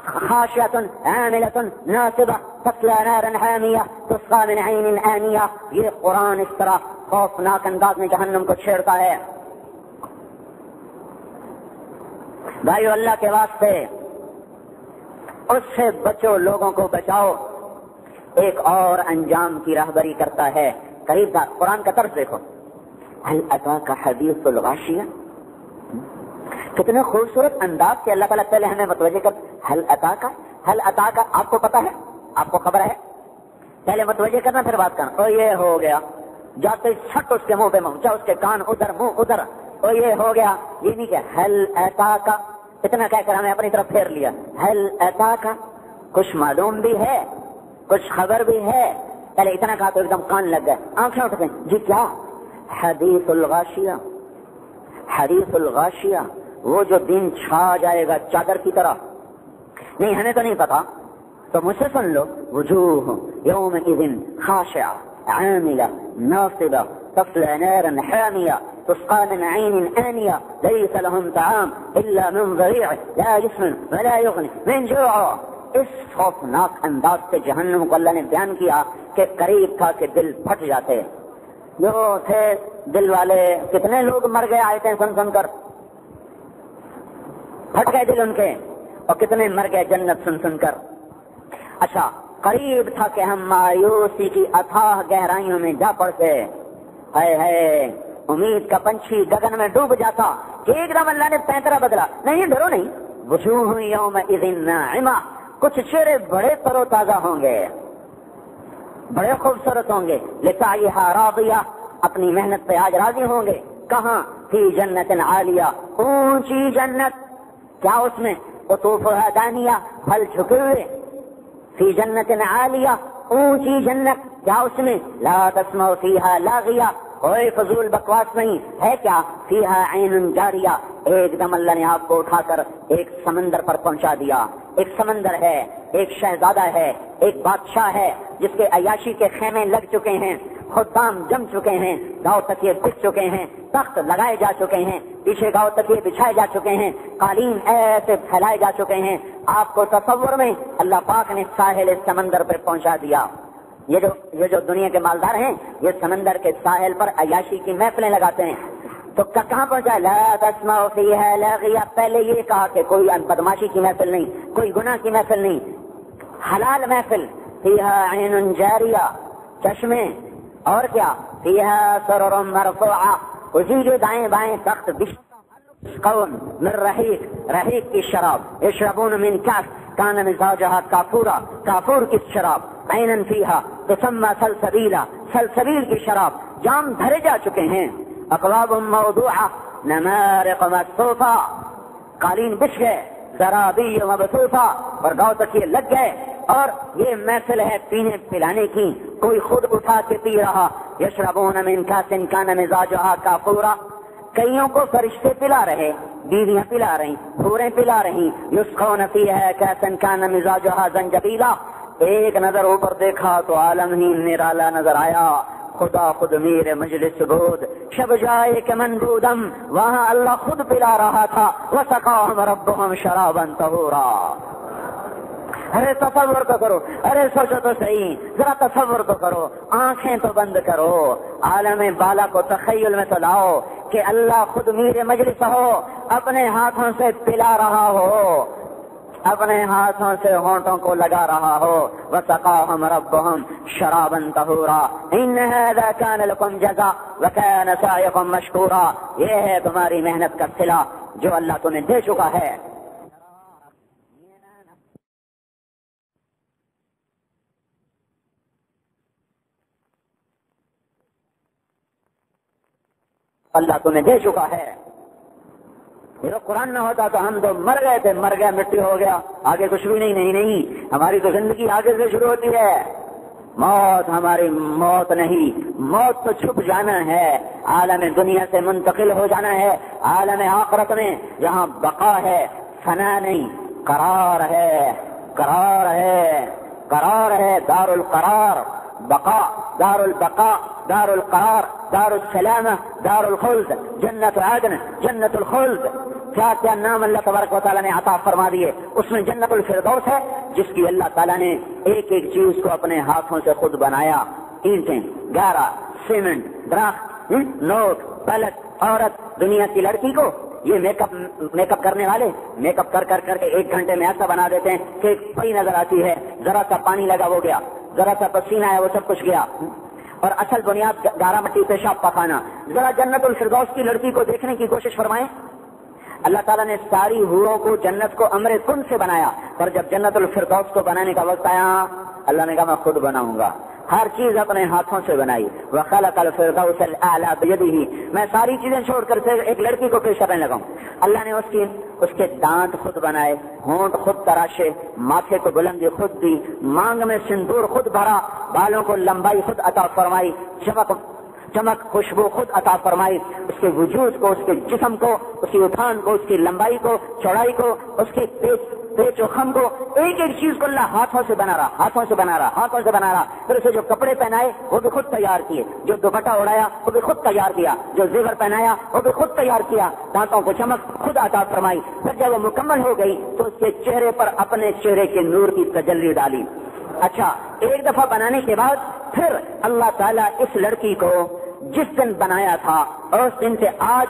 خاشعة عاملة ناصبة تصلى نارا حامية تسقى من عين آنية. یہ قرآن اس طرح خوفناک انداز میں جہنم کو چھیڑتا ہے. بھائیو اللہ کے واسطے اس سے بچو، لوگوں کو بچاؤ. ایک اور انجام کی راہبری کرتا ہے. قریب قرآن کا طرز دیکھو. هل اتاک حدیث الغاشیہ. کتنے خوبصورت انداز سے اللہ تعالیٰ پہلے ہمیں متوجہ کر. هل اتاک، هل اتاک آپ کو پتا ہے، آپ کو خبر ہے. پہلے متوجہ کرنا پھر بات کرنا. او یہ ہو گیا، جاتے چھٹ اس کے منہ پہ منہ، اس کے کان ادھر منہ ادھر. او یہ ہو گیا. یہ نہیں کہ هل اتاک اتنا کہہ کر ہمیں اپنی طرف پھیر لیا. هل اتاک کچھ معلوم بھی ہے، کچھ خبر بھی ہے. پہلے اتنا کہا تو ایک دم کان لگ گئے، آنکھیں اٹھ گئیں. جی کیا؟ حدیث الغاشیہ. حدیث الغاشیہ وہ جو دن چھا جائے گا چادر کی طرح. نہیں ہمیں تو نہیں پتا، تو مجھ سے سن لو. وجوہ یومئذ خاشعہ عاملہ ناصبہ تصلی نارا حامیہ تسقى من عين آنية ليس لهم طعام إلا من ضريع لا يسمن ولا يغني من جوع. اس خوفناک انداز سے جہنم کو اللہ نے بیان کیا کہ قریب تھا کہ دل پھٹ جاتے. جو تھے دل والے کتنے لوگ مر گئے آیتیں سن سن کر، پھٹ گئے دل ان کے، اور کتنے مر گئے جنت سن سن کر. اچھا قریب تھا کہ ہم مایوسی کی اتھاہ گہرائیوں میں جا پڑتے. ہے امید کا پنچھی گگن میں ڈوب جاتا کہ ایک دم اللہ نے پینترا بدلا. نہیں ڈرو نہیں. وجوہ یومئذ ناعمہ. کچھ چہرے بڑے تر و تازہ ہوں گے، بڑے خوبصورت ہوں گے. لسعیہا راضیہ. اپنی محنت پہ آج راضی ہوں گے. کہاں؟ فی جنت عالیہ. اونچی جنت. کیا اس میں؟ قطوفہا دانیہ. پھل جھکے ہوئے. فی جنت عالیہ. اونچی جنت. کیا اس میں؟ لا تسمع فیہا لاغیہ. کوئی فضول بکواس نہیں ہے. کیا؟ فیہا عین جاریہ. ایک دم اللہ نے آپ کو اٹھا کر ایک سمندر پر پہنچا دیا. ایک سمندر ہے، ایک شہزادہ ہے، ایک بادشاہ ہے جس کے عیاشی کے خیمے لگ چکے ہیں، خدام جم چکے ہیں، گاؤں تکیے بچ چکے ہیں، تخت لگائے جا چکے ہیں، پیچھے گاؤں تکیے بچھائے جا چکے ہیں، قالین ایسے پھیلائے جا چکے ہیں. آپ کو تصور میں اللہ پاک نے ساحل سمندر پہ پہنچا دیا. یہ جو دنیا کے مالدار ہیں یہ سمندر کے ساحل پر عیاشی کی محفلیں لگاتے ہیں. تو کہاں پہنچا؟ لا تسمع فیہا لاغیہ. پہلے یہ کہا کہ کوئی بدماشی کی محفل نہیں، کوئی گناہ کی محفل نہیں، حلال محفل. فیہا عین جاریہ. چشمے. اور کیا؟ فیہا سرر مرفوعہ. اسی کے دائیں بائیں تخت. قوم من رحیق. رحیق کی شراب. یشربون من کاس کان مزاجہا کافورا. کافور کی شراب. عینن فیہا تسمى سلسبیلا. سلسبیل کی شراب. جام بھرے جا چکے ہیں. اقواب موضوعہ. نمارق مصفوفہ. قالین بچھ گئے. زرابی مبثوثہ. اور گاؤں تک یہ لگ گئے. اور یہ محفل ہے پینے پلانے کی، کوئی خود اٹھا کے پی رہا. یشربون من کاس کان مزاجہا کافورا. کئیوں کو فرشتے پلا رہے، بیویاں پلا رہی، حوریں پلا رہی. یسقون فیہا کاسا کان مزاجہا زنجبیلا. ایک نظر اوپر دیکھا تو عالم ہی نرالا نظر آیا. خدا خود میر مجلس بود شب جائے کہ منبودم. وہاں اللہ خود پلا رہا تھا. وسقاہم ربہم شرابا طہورا. ارے تصور تو کرو، ارے سوچو تو صحیح، ذرا تصور تو کرو، آنکھیں تو بند کرو، عالم بالا کو تخیل میں تو لاؤ کہ اللہ خود میر مجلس ہو، اپنے ہاتھوں سے پلا رہا ہو. اپنے ہاتھوں سے ہونٹوں کو لگا رہا ہو. وسقاهم ربهم شرابا طهورا ان هذا كان لكم جزاء وكان سعيكم مشكورا. یہ ہے تمہاری محنت کا صلہ جو اللہ تمہیں دے چکا ہے. اللہ تمہیں دے چکا ہے. یہ قرآن نہ ہوتا تو ہم تو مر گئے تھے, مر گئے, مٹی ہو گیا, آگے کچھ بھی نہیں. نہیں, ہماری تو زندگی آگے سے شروع ہوتی ہے. موت ہماری موت نہیں, موت تو چھپ جانا ہے, عالم دنیا سے منتقل ہو جانا ہے. عالم آخرت میں جہاں بقا ہے, فنا نہیں, قرار ہے, قرار ہے, قرار ہے. دار القرار, بقا, دار البقاء, دار القرار, دار السلامہ, دار الخلد, جنت عدن, جنت الخلد. کیا کیا نام اللہ تبارک و تعالیٰ نے عطا فرما دیے. اس میں جنت الفردوس ہے جس کی اللہ تعالیٰ نے ایک ایک چیز کو اپنے ہاتھوں سے خود بنایا. اینٹیں, گارا, سیمنٹ, درخت, نوٹ, پلک, عورت. دنیا کی لڑکی کو یہ میک اپ کرنے والے میک اپ کر کے 1 گھنٹے میں ایسا بنا دیتے ہیں کہ ایک پری نظر آتی ہے, ذرا سا پانی لگا وہ گیا, ذرا سا پسینہ ہے وہ سب کچھ گیا. اور اصل بنیاد گارا مٹی پیشاب پکانا. ذرا جنت الفردوس کی لڑکی کو دیکھنے کی کوشش فرمائیں. اللہ تعالیٰ نے ساری حوروں کو جنت کو امر کن سے بنایا, پر جب جنت الفردوس کو بنانے کا وقت آیا اللہ نے کہا میں خود بناؤں گا. ہر چیز اپنے ہاتھوں سے بنائی. وخلق الفردوس الاعلی بیدہ, میں ساری چیزیں چھوڑ کر ایک لڑکی کو پیش کرنے لگا ہوں. اللہ نے اس کے دانت خود بنائے, ہونٹ خود تراشے, ماتھے کو بلندی خود دی, مانگ میں سندور خود بھرا, بالوں کو لمبائی خود عطا فرمائی, چمک خوشبو خود عطا فرمائی. اس کے وجود کو, اس کے جسم کو, اس کی اٹھان کو, اس کی لمبائی کو, چوڑائی کو, اس کے پیچ و خم کو, ایک ایک چیز کو اللہ ہاتھوں سے بنا رہا, ہاتھوں سے بنا رہا, ہاتھوں سے بنا رہا. پھر اسے جو کپڑے پہنائے وہ بھی خود تیار کیے, جو دوپٹہ اڑایا وہ بھی خود تیار کیا, جو زیور پہنایا وہ بھی خود تیار کیا, دانتوں کو چمک خود عطا فرمائی. پھر جب وہ مکمل ہو گئی تو اس کے چہرے پر اپنے چہرے کے نور کی تجلی ڈالی. اچھا, ایک دفعہ بنانے کے بعد پھر اللہ تعالیٰ اس لڑکی کو جس دن بنایا تھا اور اس دن سے آج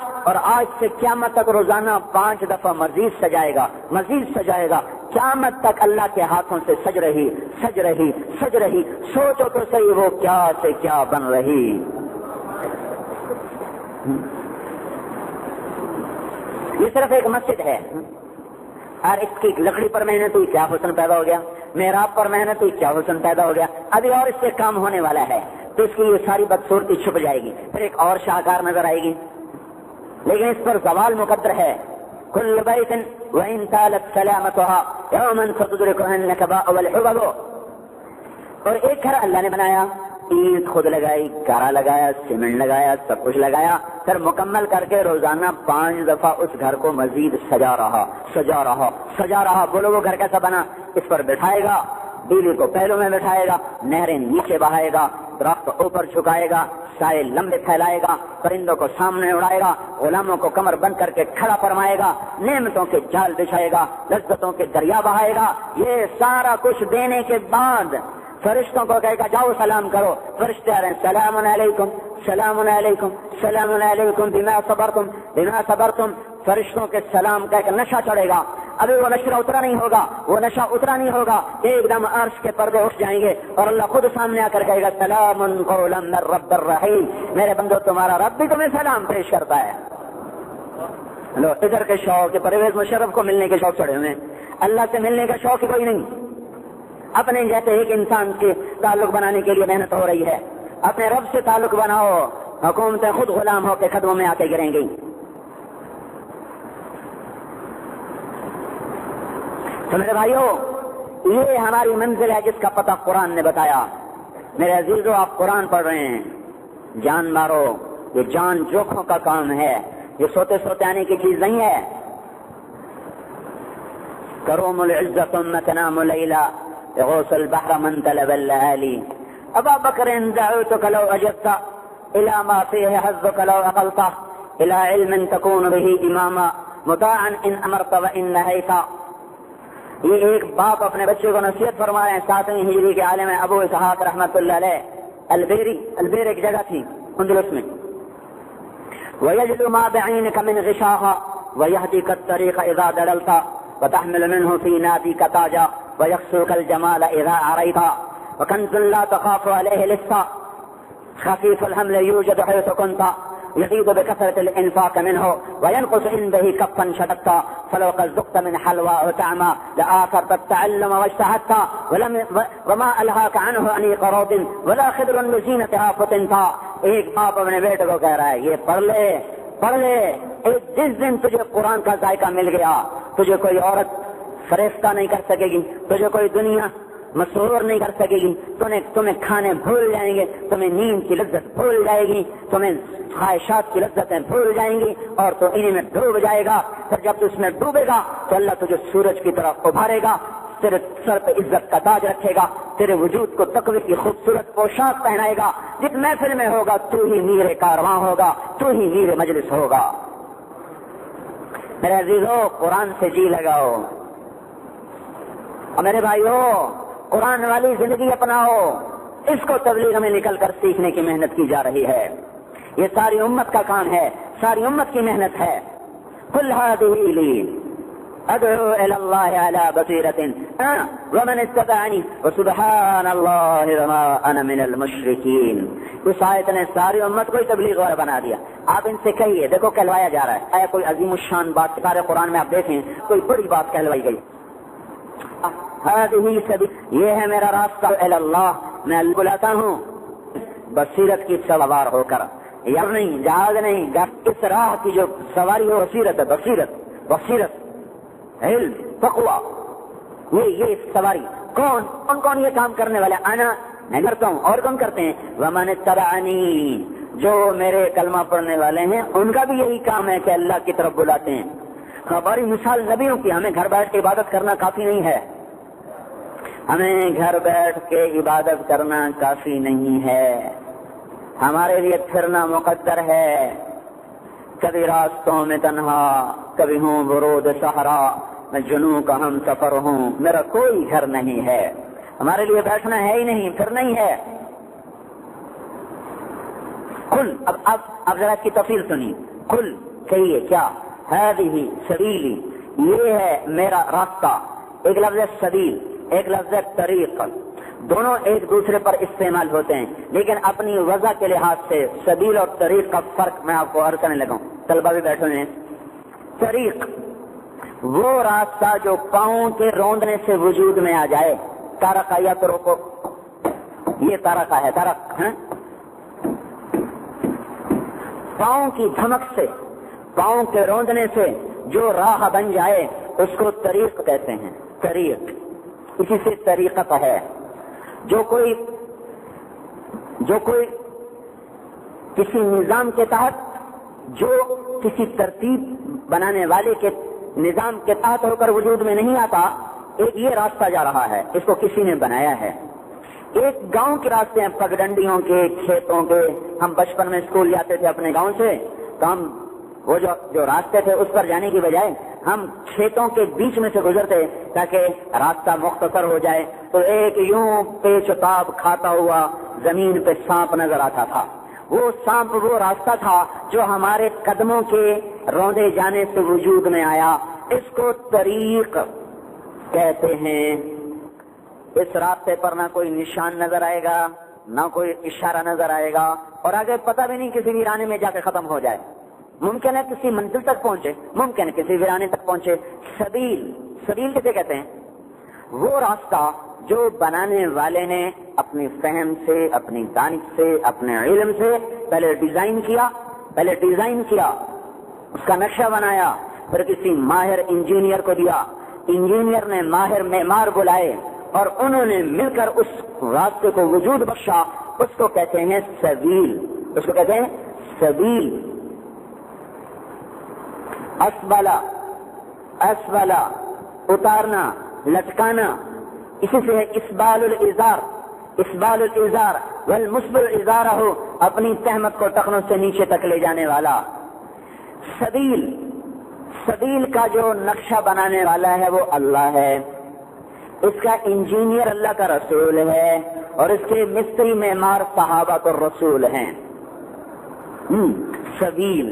سے قیامت تک روزانہ 5 دفعہ مزید سجائے گا, مزید سجائے گا. قیامت تک اللہ کے ہاتھوں سے سج رہی, سج رہی, سج رہی. سوچو تو صحیح وہ کیا سے کیا بن رہی. یہ صرف ایک مسجد ہے, اور اس کی لکڑی پر محنت ہوئی, کیا حسن پیدا ہو گیا. محراب پر محنت ہوئی, کیا حسن پیدا ہو گیا. ابھی اور اس سے کام ہونے والا ہے تو اس کی یہ ساری بدصورتی چھپ جائے گی. پھر ایک اور شاہکار نظر آئے گی, لیکن اس پر زوال مقدر ہے. کل بیت وان طالت سلامتها یوما فتدركها النكباء والحبب. اور ایک گھر اللہ نے بنایا, اینٹ خود لگائی, گارا لگایا, سیمنٹ لگایا, سب کچھ لگایا. پھر مکمل کر کے روزانہ 5 دفعہ اس گھر کو مزید سجا رہا, سجا رہا, سجا رہا. بولو وہ گھر کیسا بنا. اس پر بٹھائے گا, بیوی کو پہلوں میں بٹھائے گا, نہریں نیچے بہائے گا, درخت اوپر جھکائے گا, سائے لمبے پھیلائے گا, پرندوں کو سامنے اڑائے گا, غلاموں کو کمر بند کر کے کھڑا فرمائے گا, نعمتوں کے جال بچھائے گا, لذتوں کے دریا بہائے گا. یہ سارا کچھ دینے کے بعد فرشتوں کو کہے گا جاؤ سلام کرو. فرشتے آ رہے ہیں, سلام علیکم, سلام علیکم, سلام علیکم بما صبرتم, بما صبرتم. فرشتوں کے سلام کا ایک نشہ چڑھے گا. ابھی وہ نشہ اترا نہیں ہوگا, وہ نشہ اترا نہیں ہوگا. ایک دم عرش کے پردے اٹھ جائیں گے اور اللہ خود سامنے آ کر کہے گا سلام قولا من رب الرحیم. میرے بندو تمہارا رب بھی تمہیں سلام پیش کرتا ہے. لو ادھر کے شوق, پرویز مشرف کو ملنے کے شوق چڑھے ہوئے, اللہ سے ملنے کا شوق ہی کوئی نہیں. اپنے جیسے ایک انسان کے تعلق بنانے کے لیے محنت ہو رہی ہے. اپنے رب سے تعلق بناؤ, حکومتیں خود غلام ہو کے قدموں میں آ کے گریں گی. تو میرے بھائیو, یہ ہماری منزل ہے جس کا پتہ قرآن نے بتایا. میرے عزیزو, آپ قرآن پڑھ رہے ہیں, جان مارو. یہ جان جوکھوں کا کام ہے, یہ سوتے سوتے آنے کی چیز نہیں ہے. کروم العزت ثم تنام لیلا يغوص البحر من طلب الليالي. ابا بکر دعوتك لو اجبت الى ما فيه حظك لو اقلت الى علم تكون به اماما مطاعا ان امرت وان نهيت. یہ ایک باپ اپنے بچے کو نصیحت فرما رہے ہیں. 7ویں ہجری کے عالم ابو اسحاق رحمۃ اللہ علیہ, البیر ایک جگہ تھی اندلس میں. ويجد ما بعينك من غشاها ويهديك الطريق اذا دللت وتحمل منه في ناديك تاجا ويكسوك الجمال إذا عريت وكنز لا تخاف عليه لسا خفيف الحمل يوجد حيث كنت يزيد بكثرة الإنفاق منه وينقص إن به كفا شددت فلو قد ذقت من حلوى وطعما لآثرت التعلم واجتهدت وما ألهاك عنه أنيق روض ولا خضر لزينتها فتنتا. ایک باپ اپنے بیٹے کو کہہ رہا ہے یہ پڑھ لے جس دن تجھے قرآن کا ذائقہ مل گیا تجھے کوئی عورت فریفتہ نہیں کر سکے گی, تجھے کوئی دنیا مسرور نہیں کر سکے گی, تمہیں کھانے بھول جائیں گے, تمہیں نیند کی لذت بھول جائے گی, تمہیں خواہشات کی لذتیں بھول جائیں گی اور تو انہیں میں ڈوب جائے گا. پھر جب تو اس میں ڈوبے گا تو اللہ تجھے سورج کی طرف ابھارے گا, تیرے سر پہ عزت کا تاج رکھے گا, تیرے وجود کو تقوی کی خوبصورت پوشاک پہنائے گا. جس محفل میں ہوگا تو ہی میر کارواں ہوگا, تو ہی میر مجلس ہوگا. میرے عزیزو قرآن سے جی لگاؤ اور میرے بھائیو قرآن والی زندگی اپناؤ. اس کو تبلیغ میں نکل کر سیکھنے کی محنت کی جا رہی ہے. یہ ساری امت کا کام ہے, ساری امت کی محنت ہے. قل هذه لي ادعو الى الله على بصيرة ومن اتبعني وسبحان الله وما انا من المشركين. اس آیت نے ساری امت کو تبلیغ والا بنا دیا. آپ ان سے کہیے دیکھو کہلوایا جا رہا ہے, کوئی عظیم الشان بات سارے قرآن میں آپ دیکھیں کوئی بڑی بات کہلوائی گئی. هذه سبیل یہ ہے میرا راستہ الی اللہ, میں اللہ بلاتا ہوں بصیرت کی سوار ہو کر, یا نہیں جہاز نہیں, اس راہ کی جو سواری ہو بصیرت ہے, بصیرت علم تقوی, یہ سواری. کون یہ کام کرنے والے؟ انا میں کرتا ہوں, اور کون کرتے ہیں؟ ومن اتبعنی جو میرے کلمہ پڑھنے والے ہیں ان کا بھی یہی کام ہے کہ اللہ کی طرف بلاتے ہیں. ہماری مثال نبیوں کی, ہمیں گھر بیٹھ کے عبادت کرنا کافی نہیں ہے, ہمیں گھر بیٹھ کے عبادت کرنا کافی نہیں ہے. ہمارے لیے پھرنا مقدر ہے, کبھی راستوں میں تنہا, کبھی ہوں برود صحرا, میں جنوں کا ہم سفر ہوں, میرا کوئی گھر نہیں ہے. ہمارے لیے بیٹھنا ہے ہی نہیں, پھرنا ہی ہے. کل اب ذرا کی تفصیل سنی. کل کہیے کیا؟ ہذہ سبیلی یہ ہے میرا راستہ. ایک لفظ سبیل, ایک لفظ طریق, دونوں ایک دوسرے پر استعمال ہوتے ہیں لیکن اپنی وضع کے لحاظ سے سبیل اور طریق کا فرق میں آپ کو عرض کرنے لگا ہوں. طلبہ بھی بیٹھے ہیں. طریق وہ راستہ جو پاؤں کے روندنے سے وجود میں آ جائے. تارکا یا تو روکو, یہ تارکا ہے, تارک پاؤں کی دھمک سے, پاؤں کے روندنے سے جو راہ بن جائے اس کو طریق کہتے ہیں. طریق اسی سے طریقت ہے. جو کوئی کسی نظام کے تحت, جو کسی ترتیب بنانے والے کے نظام کے تحت ہو کر وجود میں نہیں آتا, ایک یہ راستہ جا رہا ہے, اس کو کسی نے بنایا ہے. ایک گاؤں کے راستے ہیں, پگڈنڈیوں کے, کھیتوں کے. ہم بچپن میں اسکول جاتے تھے اپنے گاؤں سے, تو ہم وہ جو راستے تھے اس پر جانے کی بجائے ہم کھیتوں کے بیچ میں سے گزرتے تاکہ راستہ مختصر ہو جائے. تو ایک یوں پیچ تاب کھاتا ہوا زمین پہ سانپ نظر آتا تھا. وہ سانپ وہ راستہ تھا جو ہمارے قدموں کے روندے جانے سے وجود میں آیا. اس کو طریق کہتے ہیں. اس راستے پر نہ کوئی نشان نظر آئے گا, نہ کوئی اشارہ نظر آئے گا, اور آگے پتہ بھی نہیں کسی ویرانے میں جا کے ختم ہو جائے. ممکن ہے کسی منزل تک پہنچے, ممکن ہے کسی ویرانے تک پہنچے. سبیل کسے کہتے ہیں؟ وہ راستہ جو بنانے والے نے اپنی فہم سے, اپنی دانش سے, اپنے علم سے پہلے ڈیزائن کیا, اس کا نقشہ بنایا, پھر کسی ماہر انجینئر کو دیا, انجینئر نے ماہر معمار بلائے اور انہوں نے مل کر اس راستے کو وجود بخشا. اس کو کہتے ہیں سبیل. اس کو کہتے ہیں سبیل. اسبلا اتارنا, لٹکانا. اسی سے ہے اسبال الازار والمسبل ازارہ, اپنی تہمت کو ٹخنوں سے نیچے تک لے جانے والا. سبیل کا جو نقشہ بنانے والا ہے وہ اللہ ہے. اس کا انجینئر اللہ کا رسول ہے اور اس کے مستری معمار صحابہ کو رسول ہیں. سبیل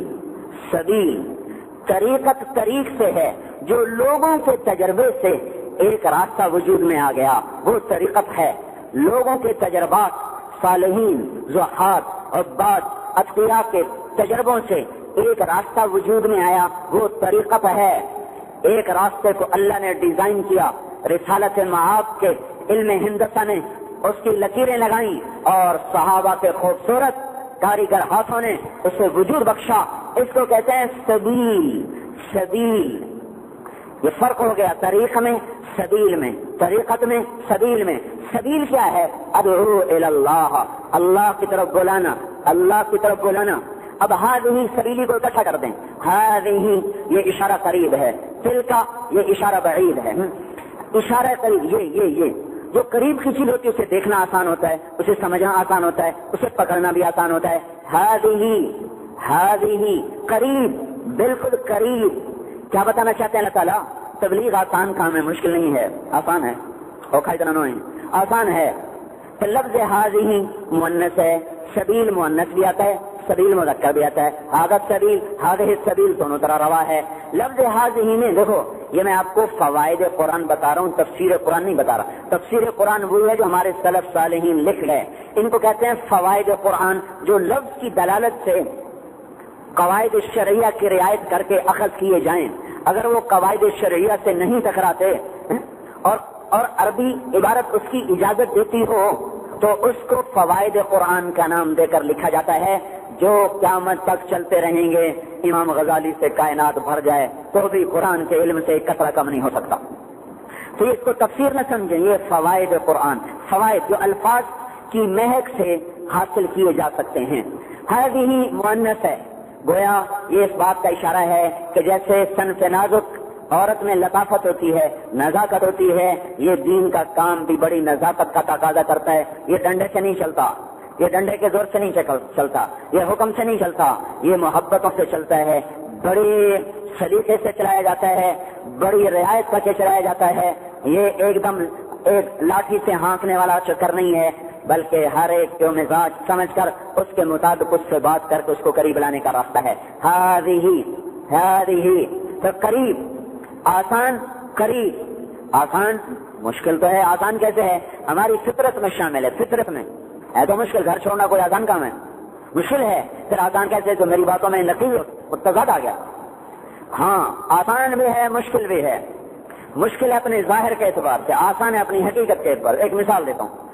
طریقت طریق سے ہے, جو لوگوں کے تجربے سے ایک راستہ وجود میں آ گیا، وہ طریقت ہے۔ لوگوں کے تجربات، صالحین، زہاد، عباد، اتقیاء کے تجربوں سے ایک راستہ وجود میں آیا، وہ طریقت ہے۔ ایک راستے کو اللہ نے ڈیزائن کیا، رسالت معاب کے علم ہندسہ نے اس کی لکیریں لگائیں اور صحابہ کے خوبصورت کاریگر ہاتھوں نے اسے وجود بخشا۔ اس کو کہتے ہیں سبیل۔ سبیل یہ فرق ہو گیا طریق میں، سبیل میں، طریقت میں، سبیل میں۔ سبیل کیا ہے؟ ادعو الی اللہ، اللہ کی طرف بلانا، اللہ کی طرف بلانا۔ اب ہذہ سبیلی کو اکٹھا کر دیں، ہذہ یہ اشارہ قریب ہے، تلک یہ اشارہ بعید ہے۔ اشارہ قریب یہ جو قریب کی چیز ہوتی ہے اسے دیکھنا آسان ہوتا ہے، اسے سمجھنا آسان ہوتا ہے، اسے پکڑنا بھی آسان ہوتا ہے۔ ہذہ قریب، بالکل قریب۔ کیا بتانا چاہتے ہیں اللہ تعالیٰ؟ تبلیغ آسان کام ہے، مشکل نہیں ہے، آسان ہے، آسان ہے۔ تو لفظ ہذہ مؤنث ہے، سبیل مؤنث بھی آتا ہے، سبیل مذکر بھی آتا ہے۔ ہذا السبیل، ہذہ السبیل دونوں طرح روا ہے۔ لفظ ہذہ میں دیکھو، یہ میں آپ کو فوائد قرآن بتا رہا ہوں، تفسیر قرآن نہیں بتا رہا۔ تفسیر قرآن وہ ہے جو ہمارے سلف صالحین لکھ گئے، ان کو کہتے ہیں فوائد قرآن، جو لفظ کی دلالت سے قواعد شرعیہ کی رعایت کر کے اخذ کیے جائیں۔ اگر وہ قواعد شرعیہ سے نہیں ٹکراتے اور عربی عبارت اس کی اجازت دیتی ہو تو اس کو فوائد قرآن کا نام دے کر لکھا جاتا ہے، جو قیامت تک چلتے رہیں گے۔ امام غزالی سے کائنات بھر جائے تو بھی قرآن کے علم سے ایک قطرہ کم نہیں ہو سکتا۔ تو اس کو تفسیر نہ سمجھیں، یہ فوائد قرآن، فوائد جو الفاظ کی مہک سے حاصل کیے جا سکتے ہیں۔ ہذہ مؤنث ہے، گویا یہ اس بات کا اشارہ ہے کہ جیسے صنف نازک عورت میں لطافت ہوتی ہے، نزاکت ہوتی ہے، یہ دین کا کام بھی بڑی نزاکت کا تقاضا کرتا ہے۔ یہ ڈنڈے سے نہیں چلتا، یہ ڈنڈے کے زور سے نہیں چلتا، یہ حکم سے نہیں چلتا، یہ محبتوں سے چلتا ہے، بڑی سلیقے سے چلایا جاتا ہے، بڑی رعایت کر کے چلایا جاتا ہے۔ یہ ایک دم ایک لاٹھی سے ہانکنے والا چکر نہیں ہے، بلکہ ہر ایک کے مزاج سمجھ کر اس کے مطابق اس سے بات کر کے اس کو قریب لانے کا راستہ ہے۔ ہذہ تو قریب، آسان، قریب۔ آسان مشکل تو ہے، آسان کیسے ہے؟ ہماری فطرت میں شامل ہے، فطرت میں ہے تو مشکل۔ گھر چھوڑنا کوئی آسان کام ہے؟ مشکل ہے، پھر آسان کیسے؟ تو میری باتوں میں نقیض تضاد آ گیا۔ ہاں آسان بھی ہے، مشکل بھی ہے۔ مشکل ہے اپنے ظاہر کے اعتبار سے، آسان ہے اپنی حقیقت کے اعتبار۔ ایک مثال دیتا ہوں،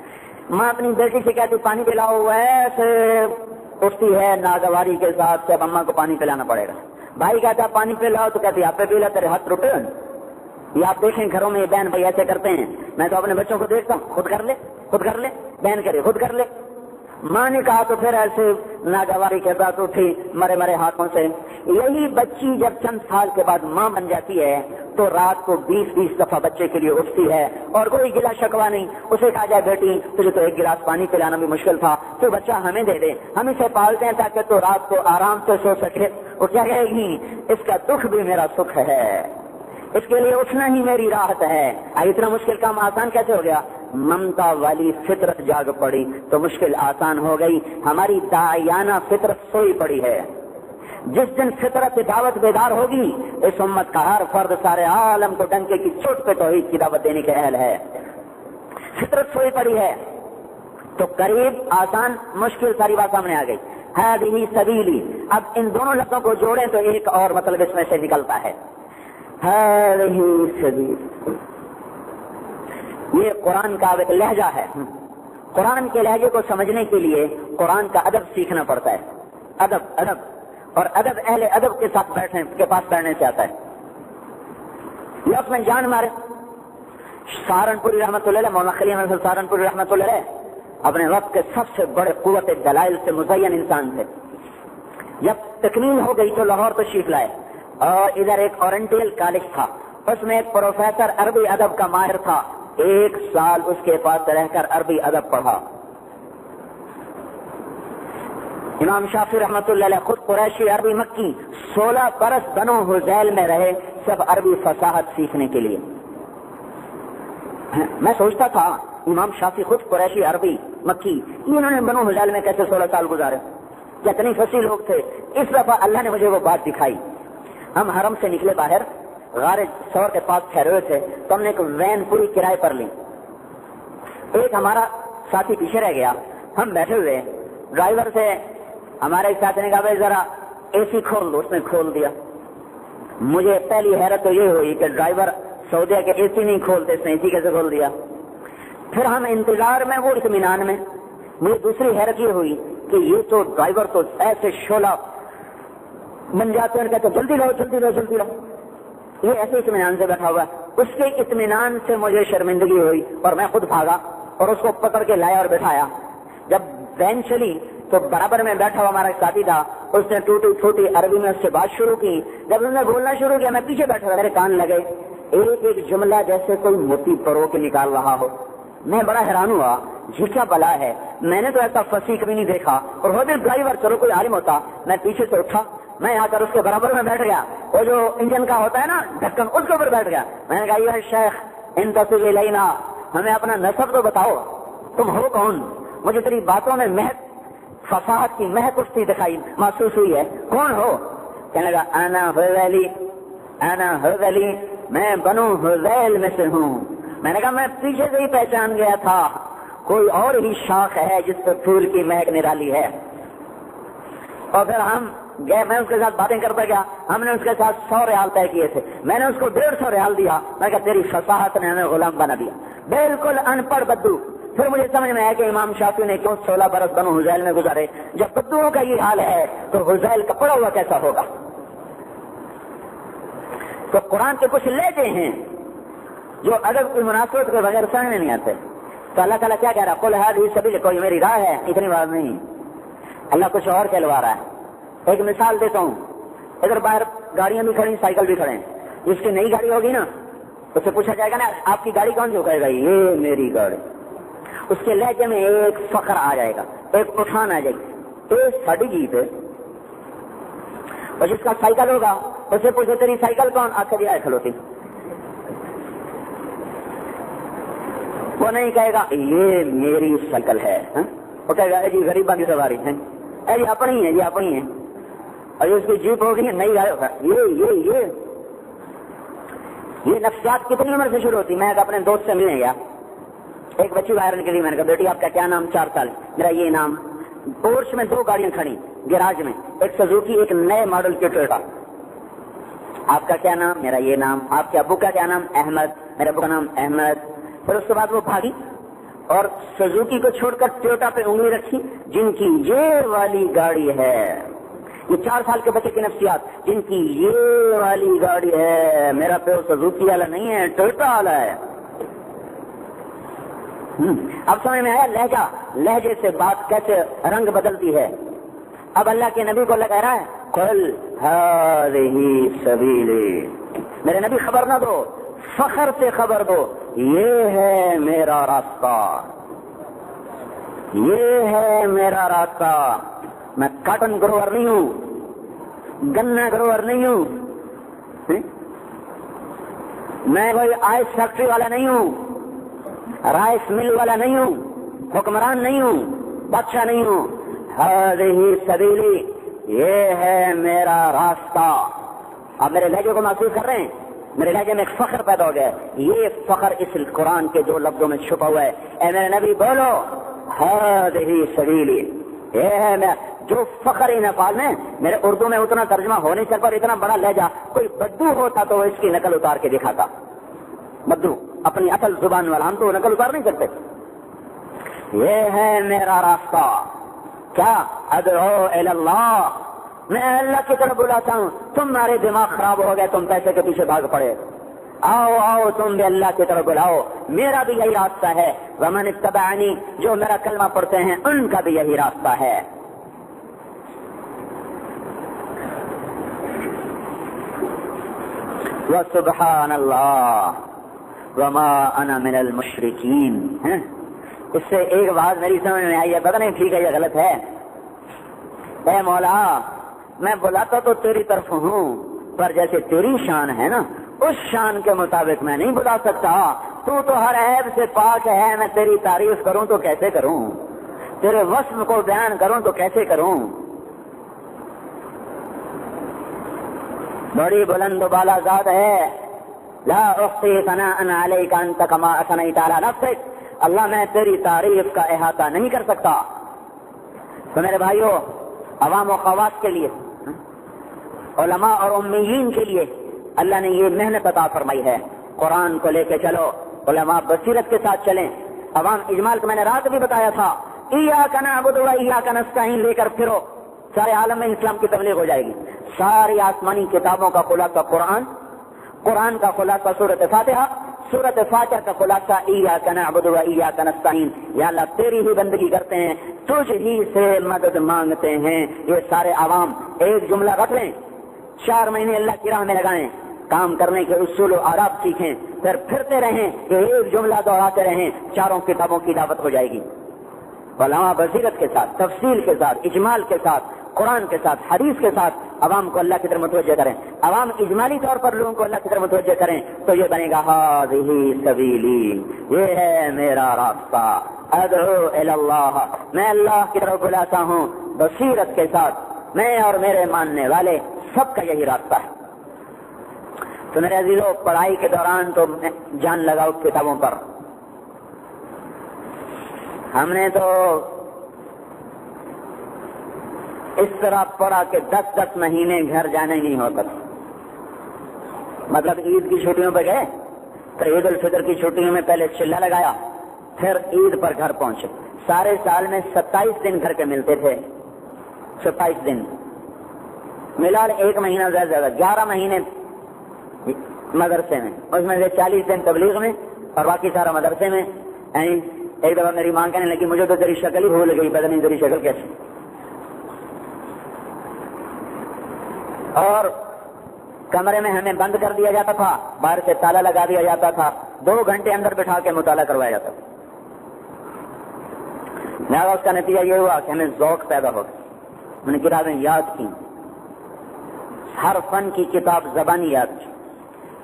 ماں اپنی بیٹی سے کہتی پانی پلاؤ، ایسے اٹھتی ہے ناگواری کے ساتھ کہ اب اماں کو پانی پلانا پڑے گا۔ بھائی کہتا ہے پانی پلاؤ تو کہتی آپ پہ پی لا، تیرے ہاتھ ٹوٹے۔ یہ آپ دیکھیں گھروں میں یہ بہن بھائی ایسے کرتے ہیں، میں تو اپنے بچوں کو دیکھتا ہوں، خود کر لے، بہن کرے خود کر لے۔ ماں نے کہا تو پھر ایسے ناگواری کے ساتھ اٹھی مرے ہاتھوں سے۔ یہی بچی جب چند سال کے بعد ماں بن جاتی ہے تو رات کو 20 دفعہ بچے کے لیے اٹھتی ہے اور کوئی گلا شکوا نہیں۔ اسے کہا جائے بیٹی تجھے تو ایک گلاس پانی پلانا بھی مشکل تھا، تو بچہ ہمیں دے دے، ہم اسے پالتے ہیں تاکہ تو رات کو آرام سے سو سکے۔ وہ کیا کہے گی؟ اس کا دکھ بھی میرا سکھ ہے، اس کے لیے اٹھنا ہی میری راحت ہے۔ اتنا مشکل کام آسان کیسے ہو گیا؟ ممتا والی فطرت جاگ پڑی تو مشکل آسان ہو گئی۔ ہماری داعیانہ فطرت سوئی پڑی ہے۔ جس دن فطرت دعوت بیدار ہوگی، اس امت کا ہر فرد سارے عالم کو ڈنکے کی چوٹ پہ توحید کی دعوت دینے کے اہل ہے۔ فطرت سوئی پڑی ہے تو قریب، آسان، مشکل، ساری بات سامنے آ گئی۔ ہذہ سبیلی، اب ان دونوں لفظوں کو جوڑیں تو ایک اور مطلب اس میں سے نکلتا ہے۔ ہذہ سبیل، یہ قرآن کا ایک لہجہ ہے۔ قرآن کے لہجے کو سمجھنے کے لیے قرآن کا ادب سیکھنا پڑتا ہے۔ ادب اور ادب اہل ادب کے ساتھ کے پاس بیٹھنے سے آتا ہے۔ یہ اس میں جان مارے سہارنپوری رحمۃ اللہ علیہ، مولانا خلیل احمد سہارنپوری رحمۃ اللہ علیہ اپنے وقت کے سب سے بڑے قوت دلائل سے مزین انسان تھے۔ جب تکمیل ہو گئی تو لاہور تشریف لائے اور ادھر ایک اورینٹیل کالج تھا، اس میں ایک پروفیسر عربی ادب کا ماہر تھا، 1 سال اس کے پاس رہ کر عربی ادب پڑھا۔ امام شافعی رحمۃ اللہ علیہ خود قریشی، عربی مکی، 16 برس بنو حذیل میں رہے صرف عربی فصاحت سیکھنے کے لیے۔ میں سوچتا تھا امام شافعی خود قریشی، عربی مکی، انہوں نے بنو حذیل میں کیسے 16 سال گزارے؟ کتنی فصیح لوگ تھے۔ اس دفعہ اللہ نے مجھے وہ بات دکھائی۔ ہم حرم سے نکلے باہر، غار سور کے پاس ٹھہرے ہوئے تھے تو ہم نے ایک وین پوری کرائے پر لی. ایک ہمارا ساتھی پیچھے رہ گیا, ہم بیٹھے ہوئے, ڈرائیور سے ہمارے ساتھی نے کہا بھائی ذرا اے سی کھول دو, اس نے کھول دیا. مجھے پہلی حیرت تو یہ ہوئی کہ ڈرائیور سعودیہ کے اے سی نہیں کھولتے, اس نے اے سی کیسے کھول دیا. پھر ہم انتظار میں, وہ اطمینان میں. مجھے دوسری حیرت یہ ہوئی کہ یہ تو ڈرائیور تو ایسے شعلہ بن جاتے ہیں, کہتے جلدی رہو جلدی رہو جلدی رہو, یہ ایسے اطمینان سے بیٹھا ہوا ہے. اس کے اطمینان سے مجھے شرمندگی ہوئی اور میں خود بھاگا اور اس کو پکڑ کے لایا اور بٹھایا. جب وین چلی تو برابر میں بیٹھا ہوا ہمارا ساتھی تھا, اس نے ٹوٹی ٹوٹی عربی میں اس سے بات شروع کی. جب اس نے بولنا شروع کیا میں پیچھے بیٹھا, میرے کان لگے ایک ایک جملہ جیسے کوئی موتی پرو کے نکال رہا ہو. میں بڑا حیران ہوا, یہ کیا بلا ہے, میں نے تو ایسا فصیح کبھی نہیں دیکھا. اور وہ بھی ڈرائیور, چلو کوئی عالم ہوتا. میں پیچھے سے اٹھا, میں آ کر اس کے برابر میں بیٹھ گیا, وہ جو انجن کا ہوتا ہے نا ڈھکن, اس کے اوپر بیٹھ گیا. میں نے کہا یہ شیخ انتصب الینا, ہمیں اپنا نسب تو بتاؤ, تم ہو کون؟ مجھے تیری باتوں میں مہک فصاحت کی مہک اٹھتی دکھائی محسوس ہوئی ہے, کون ہو؟ کہنے لگا انا حذیلی, انا حذیلی, میں بنو حذیل میں سے ہوں. میں نے کہا میں پیچھے سے ہی پہچان گیا تھا, کوئی اور ہی شاخ ہے جس پر پھول کی مہک نرالی ہے. اور پھر ہم گئے, میں اس کے ساتھ باتیں کرتا گیا. ہم نے اس کے ساتھ 100 ریال طے کیے تھے, میں نے اس کو 150 ریال دیا. میں کہا تیری فصاحت نے ہمیں غلام بنا دیا, بالکل ان پڑھ بدو. پھر مجھے سمجھ میں آیا کہ امام شافعی نے کیوں 16 برس بنو حذیل میں گزارے. جب بدوؤں کا یہ حال ہے تو حذیل کا پڑا ہوا کیسا ہوگا؟ تو قرآن کے کچھ لہجے ہیں جو ادب کی مناسبت کے بغیر سمجھ میں نہیں آتے. تو اللہ تعالیٰ کیا کہہ رہا ہے, قل ھذہ سبیلی, کوئی میری راہ ہے, اتنی بات نہیں. اللہ کچھ اور کہلوا رہا ہے. ایک مثال دیتا ہوں, ادھر باہر گاڑیاں بھی کھڑی, سائیکل بھی کھڑے ہیں. جس کی نئی گاڑی ہوگی نا اس سے پوچھا جائے گا نا آپ کی گاڑی کون سی, کہے گا یہ میری گاڑی. اس کے لہجے میں ایک فخر آ جائے گا, ایک اٹھان آ جائے گی, ایک ساڑی جیپ ہے. اور جس کا سائیکل ہوگا اس سے پوچھو تیری سائیکل کون, آ کر آئے کھلوتی. وہ نہیں کہے گا یہ میری سائیکل ہے, وہ کہے گا جی غریباں کی سواری ہے, جی اپنی ہے, جی اپنی ہے. اور اس کی جیپ ہوگی نئی گاڑی ہوگا, یہ نفسیات کتنی عمر سے شروع ہوتی. میں اپنے دوست سے ملنے گیا, ایک بچی باہر نکلی, میں نے کہا بیٹی آپ کا کیا نام؟ 4 سال. میرا یہ نام. پورش میں 2 گاڑیاں کھڑی گیراج میں, ایک سزوکی, ایک نئے ماڈل کی ٹویوٹا. آپ کا کیا نام؟ میرا یہ نام. آپ کے ابو کا کیا نام؟ احمد. میرے ابو کا نام احمد. پھر اس کے بعد وہ بھاگی اور سزوکی کو چھوڑ کر ٹویوٹا پہ انگلی رکھی, جن کی یہ والی گاڑی ہے. یہ 4 سال کے بچے کی نفسیات, جن کی یہ والی گاڑی ہے, میرا پیو سزوکی والا نہیں ہے, ٹویوٹا والا ہے. اب سمجھ میں آیا لہجہ, لہجے سے بات کیسے رنگ بدلتی ہے. اب اللہ کے نبی کو اللہ کہہ رہا ہے قل ھذہ سبیلی, میرے نبی خبر نہ دو, فخر سے خبر دو, یہ ہے میرا راستہ, یہ ہے میرا راستہ. میں کاٹن گروور نہیں ہوں, گنا گروور نہیں ہوں, میں کوئی آئس فیکٹری والا نہیں ہوں, رائس مل والا نہیں ہوں, حکمران نہیں ہوں, بادشاہ نہیں ہوں. ھذہ سبیلی, یہ ہے میرا راستہ. آپ میرے لہجے کو محسوس کر رہے ہیں, میرے لہجے میں ایک فخر پیدا ہو گیا. یہ فخر اس قرآن کے 2 لفظوں میں چھپا ہوا ہے. اے میرے نبی بولو ھذہ سبیلی, یہ ہے میں جو فخر ان افعال میں. میرے اردو میں اتنا ترجمہ ہو نہیں سکتا, اور اتنا بڑا لہجہ کوئی بدو ہوتا تو اس کی نقل اتار کے دکھاتا. بدو اپنی اصل زبان والا, ہم تو نقل اتار نہیں کرتے. یہ ہے میرا راستہ. کیا؟ ادعو الی اللہ, میں اللہ کی طرف بلاتا ہوں. تمہارے دماغ خراب ہو گئے, تم پیسے کے پیچھے بھاگ پڑے. آؤ آؤ تم بھی اللہ کی طرف بلاؤ, میرا بھی یہی راستہ ہے. ومن اتبعنی, جو میرا کلمہ پڑھتے ہیں ان کا بھی یہی راستہ ہے. وسبحان اللہ وما انا من المشرکین. اس سے ایک بات میری سمجھ میں آئی ہے, پتہ نہیں ٹھیک ہے یا غلط ہے. اے مولا, میں بلاتا تو تیری طرف ہوں, پر جیسے تیری شان ہے نا اس شان کے مطابق میں نہیں بلا سکتا. تو ہر عیب سے پاک ہے, میں تیری تعریف کروں تو کیسے کروں, تیرے وصف کو بیان کروں تو کیسے کروں. بڑی بلند و بالا ذات ہے, لا احصی ثناء علیک انت کما اثنیت علی نفسک، اللہ میں تیری تعریف کا احاطہ نہیں کر سکتا۔ تو میرے بھائیوں، عوام و خواص کے لیے، علماء اور امیین کے لیے اللہ نے یہ محنت عطا فرمائی ہے۔ قرآن کو لے کے چلو، علماء بصیرت کے ساتھ چلیں، عوام اجمال کو میں نے رات بھی بتایا تھا، ایاک نعبد و ایاک نستعین لے کر پھرو، سارے عالم میں اسلام کی تبلیغ ہو جائے گی۔ ساری آسمانی کتابوں کا خلاصہ قرآن، قرآن کا خلاصہ سورۃ فاتحہ، سورۃ فاتحہ کا خلاصہ ایاک نعبد و ایاک نستعین، یا اللہ تیری ہی بندگی کرتے ہیں، تجھ ہی سے مدد مانگتے ہیں۔ یہ سارے عوام ایک جملہ رکھ لیں، 4 مہینے اللہ کی راہ میں لگائیں، کام کرنے کے اصول و آداب سیکھیں، پھر پھرتے رہیں کہ ایک جملہ دوہراتے رہیں، چاروں کتابوں کی دعوت ہو جائے گی۔ علماء بصیرت کے ساتھ، تفصیل کے ساتھ، اجمال کے ساتھ، قرآن کے ساتھ، حدیث کے ساتھ عوام کو اللہ کی طرف متوجہ کریں۔ عوام اجمالی طور پر لوگوں کو اللہ کی طرف متوجہ کریں تو یہ بنے گا ہذہ سبیلی، یہ ہے میرا راستہ، ادعو الی اللہ، میں اللہ کی طرف بلاتا ہوں بصیرت کے ساتھ، میں اور میرے ماننے والے سب کا یہی راستہ ہے۔ تو میرے عزیزوں، پڑھائی کے دوران تو جان لگاؤ کتابوں پر۔ ہم نے تو اس طرح پڑھا کہ 10 مہینے گھر جانے نہیں ہوتا، مطلب عید کی چھٹیوں پہ گئے تو عید الفطر کی چھٹیوں میں پہلے چلا لگایا، پھر عید پر گھر پہنچے۔ سارے سال میں 27 دن گھر کے ملتے تھے، 27 دن ملال 1 مہینہ زیادہ 11 مہینے مدرسے میں، اس میں سے 40 دن تبلیغ میں اور باقی سارا مدرسے میں۔ ایک دفعہ میری ماں کہنے لگی مجھے تو تیری شکل ہی بھول گئی، پتہ نہیں تیری شکل کیسی۔ اور کمرے میں ہمیں بند کر دیا جاتا تھا، باہر سے تالا لگا دیا جاتا تھا، 2 گھنٹے اندر بٹھا کے مطالعہ کروایا جاتا تھا۔ لہٰذا اس کا نتیجہ یہ ہوا کہ ہمیں ذوق پیدا ہو گیا، میں نے کتابیں یاد کی، ہر فن کی کتاب زبانی یاد کی۔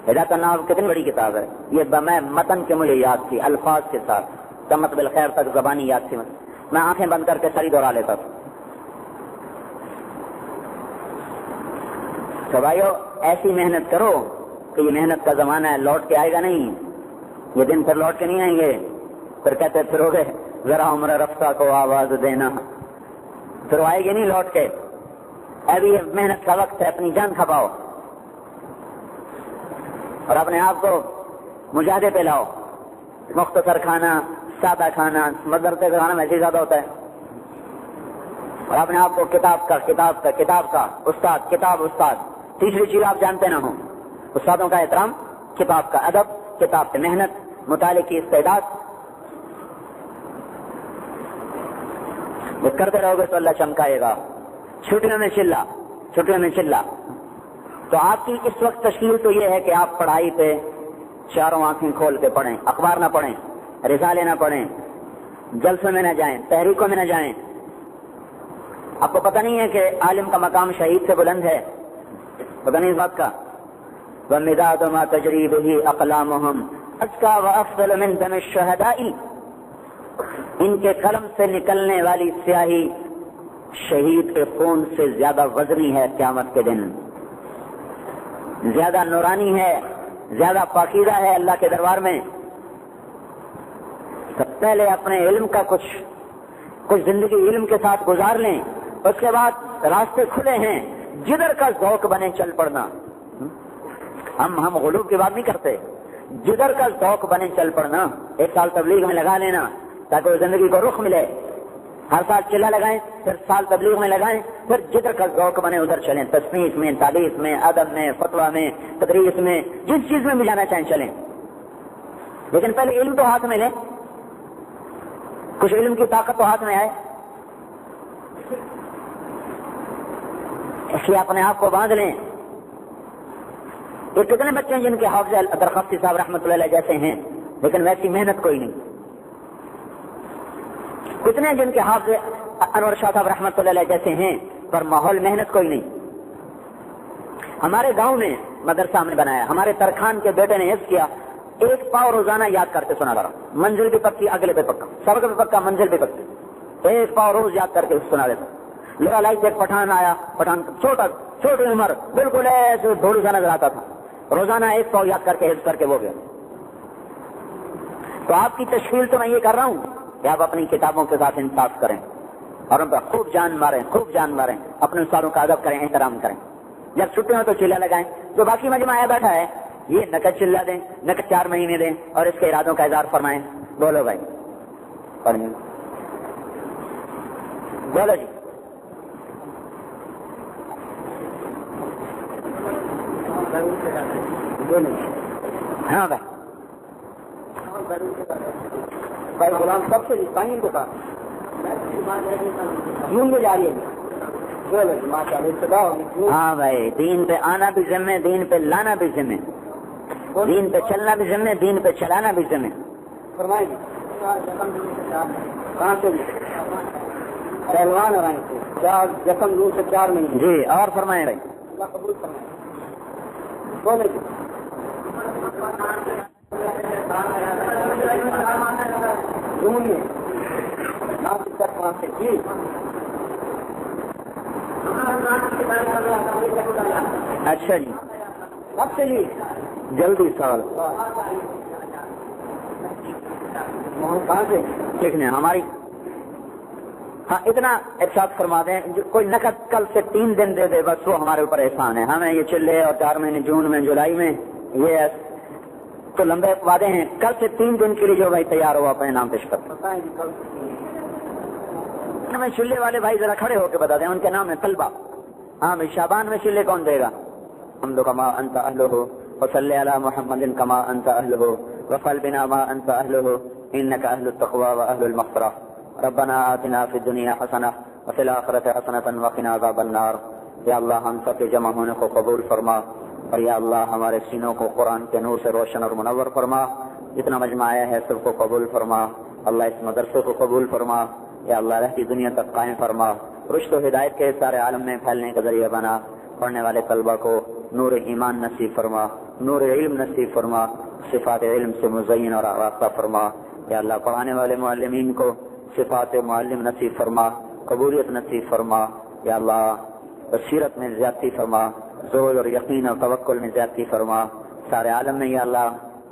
ہدایت الناظر کتنی بڑی کتاب ہے، یہ میں متن کے مجھے یاد تھی، الفاظ کے ساتھ، تمت بالخیر تک زبانی یاد تھی، میں آنکھیں بند کر کے ساری دوہرا لیتا تھا۔ تو بھائیو، ایسی محنت کرو کہ یہ محنت کا زمانہ ہے، لوٹ کے آئے گا نہیں، یہ دن پھر لوٹ کے نہیں آئیں گے، پھر کہتے پھرو گے ذرا عمر رفتہ کو آواز دینا، پھر آئے گی نہیں لوٹ کے۔ ابھی یہ محنت کا وقت ہے، اپنی جان کھپاؤ اور اپنے آپ کو مجاہدے پہ لاؤ۔ مختصر کھانا، سادہ کھانا، مدرسے کا کھانا ویسے ہی زیادہ ہوتا ہے، اور اپنے آپ کو کتاب کا استاد، کتاب استاد۔ تیسری چیز آپ جانتے نہ ہوں، استادوں کا احترام، کتاب کا ادب، کتاب پہ محنت، مطالعے کی استعداد، وہ کرتے رہو گے تو اللہ چمکائے گا۔ چھٹیوں میں چلا تو آپ کی اس وقت تشکیل تو یہ ہے کہ آپ پڑھائی پہ چاروں آنکھیں کھول کے پڑھیں، اخبار نہ پڑھیں، رسالے نہ پڑھیں، جلسوں میں نہ جائیں، تحریکوں میں نہ جائیں۔ آپ کو پتہ نہیں ہے کہ عالم کا مقام شہید سے بلند ہے، پتہ نہیں اس بات کا؟ وَمِدَادُ مَا تَجْرِي بِهِ أَقْلَامُهُمْ أَزْكَىٰ وَأَفْضَلُ مِن دَمِ الشُّهَدَاءِ، ان کے قلم سے نکلنے والی سیاہی شہید کے خون سے زیادہ وزنی ہے، قیامت کے دن زیادہ نورانی ہے، زیادہ پاکیزہ ہے اللہ کے دربار میں۔ سب پہلے اپنے علم کا کچھ زندگی علم کے ساتھ گزار لیں، اس کے بعد راستے کھلے ہیں، جدھر کا ذوق بنے چل پڑنا۔ ہم غلوب کی بات نہیں کرتے، جدھر کا ذوق بنے چل پڑنا۔ 1 سال تبلیغ میں لگا لینا تاکہ وہ زندگی کو رخ ملے، ہر سال چلا لگائیں، پھر سال تبلیغ میں لگائیں، پھر جدھر کا ذوق بنے ادھر چلیں، تصنیف میں، تالیف میں، ادب میں، فتویٰ میں، تدریس میں، جس چیز میں بھی جانا چاہیں چلیں، لیکن پہلے علم تو ہاتھ میں لیں، کچھ علم کی طاقت تو ہاتھ میں آئے۔ اس لیے اپنے آپ کو باندھ لیں۔ یہ کتنے بچے ہیں جن کے حافظ درخفتی صاحب رحمۃ اللہ علیہ جیسے ہیں لیکن ویسی محنت کوئی نہیں؟ کتنے جن کے حافظ انور شاہ صاحب رحمۃ اللہ علیہ جیسے ہیں پر ماحول محنت کوئی نہیں؟ ہمارے گاؤں میں مدرسہ ہم نے بنایا، ہمارے ترخان کے بیٹے نے حفظ کیا، 1 پاؤ روزانہ یاد کرتے سنا کرا، منزل بھی پکی، اگلے پہ پکا، سبق بھی پکا، منزل بھی پکی، 1 پاؤ روز یاد کر کے سنا دیتا۔ لڑا لائی سے ایک پٹھان آیا، پٹھان چھوٹی عمر، بالکل ایسے بھولو سا نظر آتا تھا، روزانہ 1 سو یاد کر کے حفظ کر کے وہ گیا. تو آپ کی تشکیل تو میں یہ کر رہا ہوں کہ آپ اپنی کتابوں کے ساتھ انصاف کریں اور ان پر خوب جان ماریں, اپنے استادوں کا ادب کریں, احترام کریں. جب چھٹی ہو تو چلا لگائیں. جو باقی مجمع آیا بیٹھا ہے یہ نقد چلا دیں, نقد 4 مہینے دیں اور اس کے ارادوں کا اظہار فرمائیں. بولو بھائی, بولو جی. ہاں بھائی غلام سب سے پانی کو کہا جون میں جا رہی ہے. ہاں بھائی, دین پہ آنا بھی ذمہ, دین پہ لانا بھی ذمہ, دین پہ چلنا بھی ذمہ, دین پہ چلانا بھی ذمہ. فرمائیں جی کہاں سے پہلوان رائے سے 4 زخم 2 سے 4 مہینے. جی اور فرمائیں بھائی. اللہ قبول فرمائیں. بولے جی. جون میں جی اچھا جی کب سے جی جلدی سال کہاں سے دیکھنے ہماری. ہاں اتنا ارشاد فرما دیں کوئی نقد کل سے 3 دن دے دے بس وہ ہمارے اوپر احسان ہے. ہمیں یہ چلے اور 4 مہینے جون میں جولائی میں یہ تو لمبے وعدے ہیں. کل سے 3 دن کے لیے جو بھائی تیار ہو اپنے نام پیش کرتا میں چلے والے بھائی ذرا کھڑے ہو کے بتا دیں ان کے نام ہے طلبہ. ہاں بھائی شعبان میں چلے کون دے گا؟ حمد کما انت اہلہ وصلی علی محمد کما انت اہلہ وفعل بنا ما انت اہلہ انک اہل التقوی واہل المغفرہ ربنا آتنا فی الدنیا حسنہ وفی الآخرۃ حسنۃ وقنا عذاب النار. یا اللہ ہم سب کے جمع ہونے کو قبول فرما اور یا اللہ ہمارے سینوں کو قرآن کے نور سے روشن اور منور فرما. جتنا مجمع آیا ہے سب کو قبول فرما. اللہ اس مدرسے کو قبول فرما. یا اللہ رہتی دنیا تک قائم فرما. رشد و ہدایت کے سارے عالم میں پھیلنے کا ذریعہ بنا. پڑھنے والے طلبہ کو نور ایمان نصیب فرما, نور علم نصیب فرما, صفات علم سے مزین اور آراستہ فرما. یا اللہ پڑھانے والے معلمین کو صفات معلم نصیب فرما, قبولیت نصیب فرما. یا اللہ بصیرت میں زیادتی فرما, زور اور یقین اور توکل میں زیادتی فرما. سارے عالم میں یا اللہ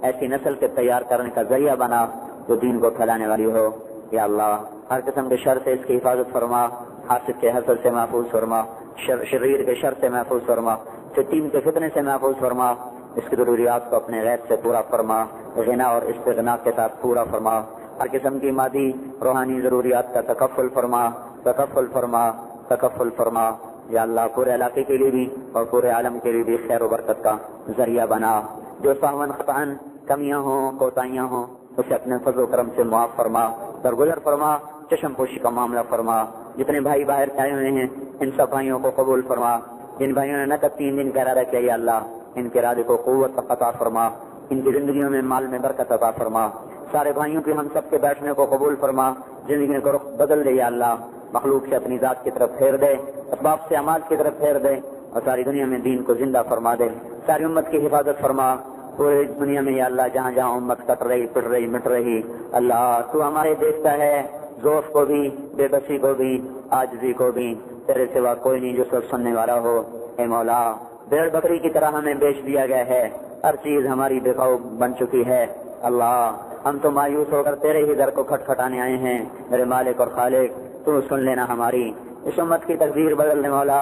ایسی نسل کے تیار کرنے کا ذریعہ بنا جو دین کو پھیلانے والی ہو. یا اللہ ہر قسم کے شر سے اس کی حفاظت فرما, حاسد کے حسد سے محفوظ فرما, شریر کے شر سے محفوظ فرما, فتین کے فتنے سے محفوظ فرما. اس کی ضروریات کو اپنے غیب سے پورا فرما, غنا اور استغنا کے ساتھ پورا فرما. ہر قسم کی مادی روحانی ضروریات کا تکفل فرما, تکفل فرما, تکفل فرما. یا اللہ پورے علاقے کے لیے بھی اور پورے عالم کے لیے بھی خیر و برکت کا ذریعہ بنا. جو ساون خطاً کمیاں ہوں کوتاہیاں ہوں اسے اپنے فضل و کرم سے معاف فرما, درگزر فرما, چشم پوشی کا معاملہ فرما. جتنے بھائی باہر سے آئے ہوئے ہیں ان سب بھائیوں کو قبول فرما. جن بھائیوں نے نقد 3 دن کا ارادہ کیا یا اللہ ان کے ارادے کو قوت عطا فرما, ان کی زندگیوں میں مال میں برکت عطا فرما. سارے بھائیوں کی ہم سب کے بیٹھنے کو قبول فرما, زندگی کو رخ بدل دے یا اللہ. مخلوق سے اپنی ذات کی طرف پھیر دے, اسباب سے اعمال کی طرف پھیر دے اور ساری دنیا میں دین کو زندہ فرما دے. ساری امت کی حفاظت فرما. پورے دنیا میں یا اللہ جہاں جہاں امت کٹ رہی پٹ رہی مٹ رہی اللہ تو ہمارے دیکھتا ہے, ضعف کو بھی, بے بسی کو بھی, عاجزی کو بھی. تیرے سوا کوئی نہیں جو سب سننے والا ہو. اے مولا بھیڑ بکری کی طرح ہمیں بیچ دیا گیا ہے, ہر چیز ہماری بکاؤ بن چکی ہے. اللہ ہم تو مایوس ہو کر تیرے ہی در کو کھٹکھٹانے آئے ہیں. میرے مالک اور خالق تو سن لینا ہماری اس امت کی تقدیر بدلنے والا.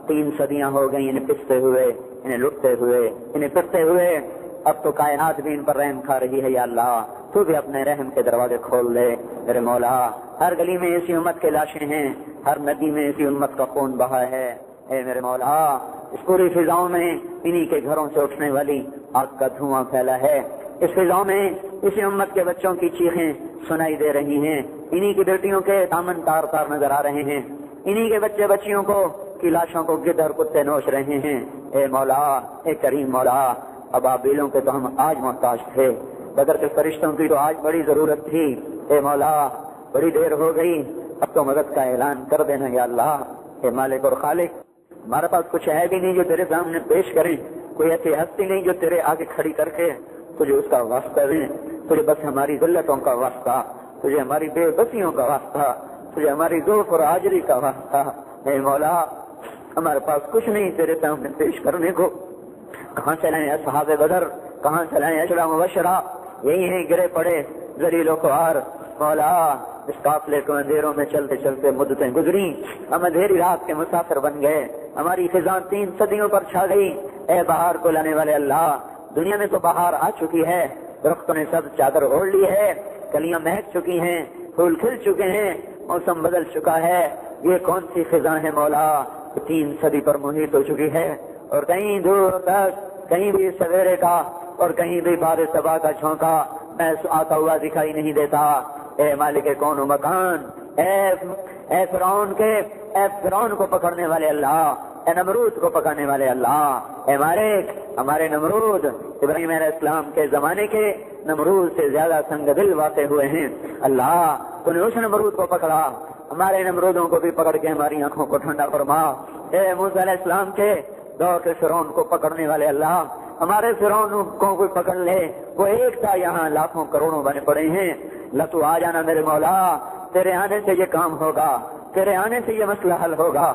3 صدیاں ہو گئی انہیں پستے ہوئے, انہیں لٹتے ہوئے, انہیں پستے ہوئے. اب تو کائنات بھی ان پر رحم کھا رہی ہے. یا اللہ تو بھی اپنے رحم کے دروازے کھول دے. میرے مولا ہر گلی میں اسی امت کے لاشیں ہیں, ہر ندی میں اسی امت کا خون بہا ہے. اے میرے مولا اس پوری فضاؤں میں انہی کے گھروں سے اٹھنے والی آگ کا دھواں پھیلا ہے. اس فضاؤں میں اسی امت کے بچوں کی چیخیں سنائی دے رہی ہیں, انہی کی بیٹیوں کے دامن تار تار نظر آ رہے ہیں, انہی کے بچے بچیوں کو کی لاشوں کو گدھ اور کتے نوچ رہے ہیں. اے مولا, اے کریم مولا, ابابیلوں کے تو ہم آج محتاج تھے, بدر کے فرشتوں کی تو آج بڑی ضرورت تھی. اے مولا بڑی دیر ہو گئی, اب تو مدد کا اعلان کر دینا یا اللہ. اے مالک اور خالق ہمارے پاس کچھ ہے بھی نہیں جو تیرے سامنے پیش کریں, کوئی ایسی ہستی نہیں جو تیرے آگے کھڑی کر کے تجھے اس کا واسطہ دیں. تجھے بس ہماری ذلتوں کا واسطہ, تجھے ہماری بے بسیوں کا واسطہ, تجھے ہماری ذوق اور عاجزی کا واسطہ. اے مولا ہمارے پاس کچھ نہیں تیرے سامنے پیش کرنے کو, کہاں سے لائیں اصحاب بدر، کہاں سے لائیں اشرا مبشرہ، یہی ہیں گرے پڑے ذلیل و خوار۔ مولا اس قافلے کو اندھیروں میں چلتے چلتے مدتیں گزری، ہم اندھیری رات کے مسافر بن گئے، ہماری خزاں 3 صدیوں پر چھا گئی۔ اے بہار کو لانے والے اللہ، دنیا میں تو بہار آ چکی ہے، درختوں نے سب چادر اوڑھ لی ہے، کلیاں مہک چکی ہیں، پھول کھل چکے ہیں، موسم بدل چکا ہے، یہ کون سی خزاں ہے مولا 3 صدی پر محیط ہو چکی ہے، اور کہیں دور تک کہیں بھی سویرے کا اور کہیں بھی بار صبا کا جھونکا محسوس آتا ہوا دکھائی نہیں دیتا۔ اے مالک کون و مکان، اے فرعون کو پکڑنے والے اللہ، اے نمرود کو پکڑنے والے اللہ، اے مالک ہمارے نمرود ابراہیم علیہ السلام کے زمانے کے نمرود سے زیادہ سنگ دل واقع ہوئے ہیں۔ اللہ تو نے اس نمرود کو پکڑا، ہمارے نمرودوں کو بھی پکڑ کے ہماری آنکھوں کو ٹھنڈا فرما۔ اے موسیٰ علیہ السلام کے دور کے فرعون کو پکڑنے والے اللہ، ہمارے فرعون کو کوئی پکڑ لے، وہ ایک تھا یہاں لاکھوں کروڑوں بنے پڑے ہیں۔ تو آ جانا میرے مولا، تیرے آنے سے یہ کام ہوگا، تیرے آنے سے یہ مسئلہ حل ہوگا۔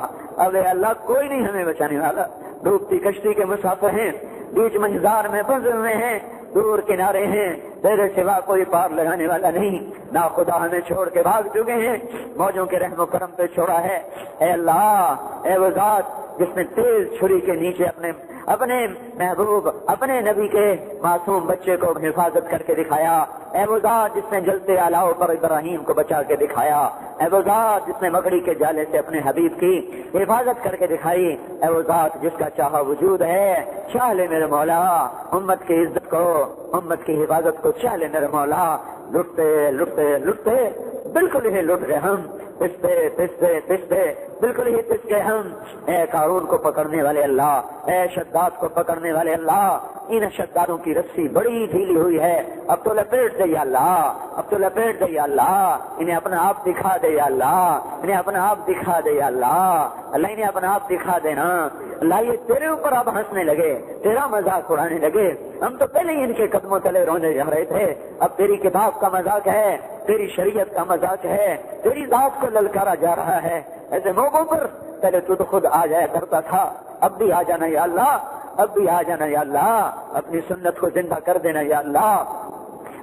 اب اے اللہ کوئی نہیں ہمیں بچانے والا، ڈوبتی کشتی کے مسافر ہیں، بیچ منظار میں پھنسے ہوئے ہیں، دور کنارے ہیں، تیرے سوا کوئی پار لگانے والا نہیں، نہ خدا ہمیں چھوڑ کے بھاگ چکے ہیں، موجوں کے رحم و کرم پہ چھوڑا ہے۔ اے اللہ، اے وہ ذات جس نے تیز چھری کے نیچے اپنے محبوب اپنے نبی کے معصوم بچے کو حفاظت کر کے دکھایا، اے وہ ذات جس نے جلتے آلاؤ پر ابراہیم کو بچا کے دکھایا، اے وہ ذات جس نے مکڑی کے جالے سے اپنے حبیب کی حفاظت کر کے دکھائی، اے وہ ذات جس کا چاہا وجود ہے، چاہ لے میرے مولا امت کی عزت کو، امت کی حفاظت کو چاہ لے میرے مولا۔ لٹتے لٹتے لٹتے بالکل ہی لٹ گئے ہم، پستے پستے پستے بالکل ہی پس گئے ہم۔ اے قارون کو پکڑنے والے اللہ، اے شداد کو پکڑنے والے اللہ، ان شدادوں کی رسی بڑی ڈھیلی ہوئی ہے، اب تو لپیٹ دے یا اللہ، اب تو لپیٹ دے یا اللہ، انہیں اپنا آپ دکھا دے یا اللہ، انہیں اپنا آپ دکھا دے یا اللہ، اللہ انہیں اپنا آپ دکھا دینا۔ اللہ یہ تیرے اوپر اب ہنسنے لگے، تیرا مذاق اڑانے لگے، ہم تو پہلے ہی ان کے قدموں تلے رونے جا رہے تھے، اب تیری کتاب کا مذاق ہے، تیری شریعت کا مذاق ہے، تیری ذات کو للکارا جا رہا ہے۔ ایسے موقعوں پر پہلے تو خود آ جایا کرتا تھا، اب بھی آ جانا یا اللہ، اب بھی آ جانا یا اللہ، اپنی سنت کو زندہ کر دینا یا اللہ،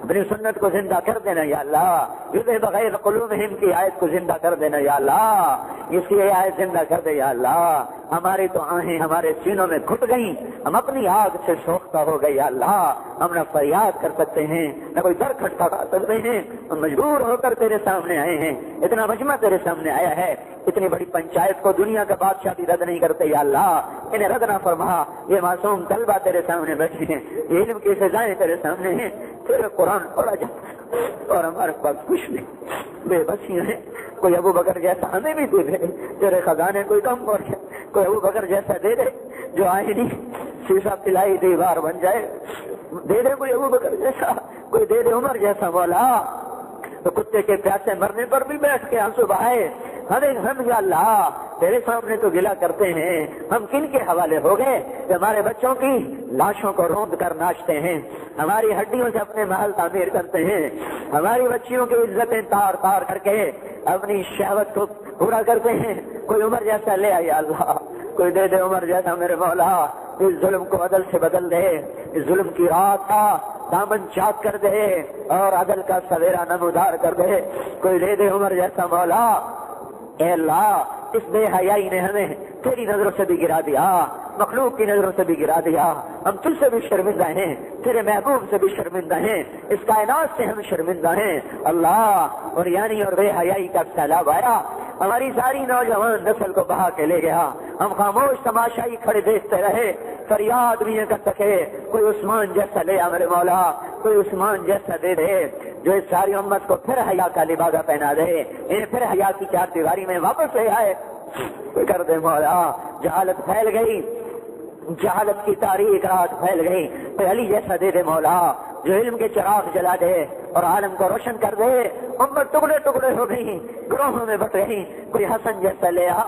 اپنی سنت کو زندہ کر دینا یا اللہ، یہ بغیر قلوبہم کی آیت کو زندہ کر دینا یا اللہ، اس کی آیت زندہ کر دے یا اللہ۔ ہماری تو آہیں ہمارے سینوں میں گھٹ گئیں، ہم اپنی آگ سے سوختہ ہو گئے یا اللہ، ہم نہ فریاد کر سکتے ہیں نہ کوئی در کھٹکھٹا سکتے ہیں، ہم مجبور ہو کر تیرے سامنے آئے ہیں، اتنا مجمع تیرے سامنے آیا ہے، اتنی بڑی پنچایت کو دنیا کا بادشاہ بھی رد نہیں کرتے یا اللہ، انہیں رد نہ فرما۔ یہ معصوم طلبہ تیرے سامنے بیٹھے ہیں، یہ علم کی سزائیں تیرے سامنے ہیں، تیرے قرآن پڑھا جاتا اور ہمارے پاس کچھ نہیں، بے بسیاں ہیں، کوئی ابو بکر جیسا ہمیں بھی دے دے، تیرے خزانے کوئی کم پڑ جائے، کوئی ابو بکر جیسا دے دے جو آئے نہیں شیشہ پلائی دیوار بن جائے، دے دے کوئی ابو بکر جیسا، کوئی دے دے عمر جیسا مولا، تو کتے کے پیاسے مرنے پر بھی بیٹھ کے آنسو بہائے، ہم یا اللہ تیرے سامنے تو گلا کرتے ہیں، ہم کن کے حوالے ہو گئے کہ ہمارے بچوں کی لاشوں کو روند کر ناچتے ہیں، ہماری ہڈیوں سے اپنے محل تعمیر کرتے ہیں، ہماری بچیوں کی عزتیں تار تار کر کے اپنی شہوت کو پورا کرتے ہیں۔ کوئی عمر جیسا لے آئی اللہ، کوئی دے دے عمر جیسا میرے مولا، اس ظلم کو عدل سے بدل دے، اس ظلم کی رات کا دامن چاک کر دے اور عدل کا سویرا نمودار کر دے، کوئی دے دے عمر جیسا مولا۔ اے اللہ اس بے حیائی نے ہمیں تیری نظروں سے بھی گرا دیا، مخلوق کی نظروں سے بھی گرا دیا، ہم تجھ سے بھی شرمندہ ہیں، تیرے محبوب سے بھی شرمندہ ہیں، اس کائنات سے ہم شرمندہ ہیں اللہ۔ اور یعنی اور بے حیائی کا سیلاب آیا، ہماری ساری نوجوان نسل کو بہا کے لے گیا، ہم خاموش تماشائی کھڑے دیکھتے رہے، فریاد بھی نہ کر سکے۔ کوئی عثمان جیسا لے آ میرے مولا، کوئی عثمان جیسا دے دے جو اس ساری امت کو پھر حیا کا لبادہ پہنا دے، انہیں پھر حیا کی چار دیواری میں واپس لے آئے۔ کر دے مولا، جہالت پھیل گئی، جہالت کی تاریخ رات پھیل گئی، کوئی علی جیسا دے دے مولا جو علم کے چراغ جلا دے اور عالم کو روشن کر دے۔ امت ٹکڑے ٹکڑے ہو گئی، گروہوں میں بٹ رہی، کوئی حسن جیسا لے آ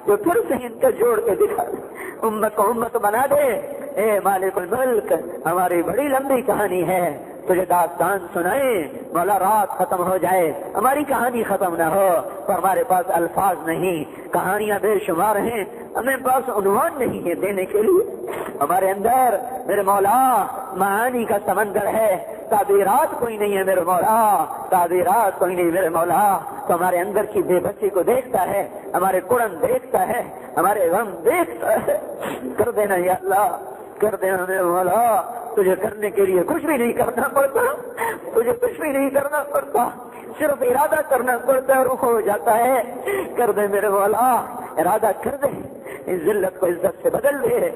جو پھر سے ان کو جوڑ کے دکھا دے، امت کو امت بنا دے۔ اے مالک الملک، ہماری بڑی لمبی کہانی ہے، تجھے داستان سنائیں مولا، رات ختم ہو جائے ہماری کہانی ختم نہ ہو، تو ہمارے پاس الفاظ نہیں، کہانیاں بے شمار ہیں، ہمیں پاس عنوان نہیں ہے دینے کے لیے، ہمارے اندر میرے مولا معانی کا سمندر ہے، تعبیرات کوئی نہیں ہے میرے مولا، تعبیرات کوئی نہیں میرے مولا. تو ہمارے اندر کی بے بسی کو دیکھتا ہے، ہمارے قرآن دیکھتا ہے، ہمارے غم دیکھتا ہے. کر دینا یا اللہ، کر دینا میرے مولا. تجھے کرنے کے لیے کچھ بھی نہیں کرنا پڑتا، تجھے کچھ بھی نہیں کرنا پڑتا، صرف ارادہ کرنا پڑتا ہے، رخ ہو جاتا ہے. کر دے میرے مولا، ارادہ کر دے، اس ذلت کو عزت سے بدل دے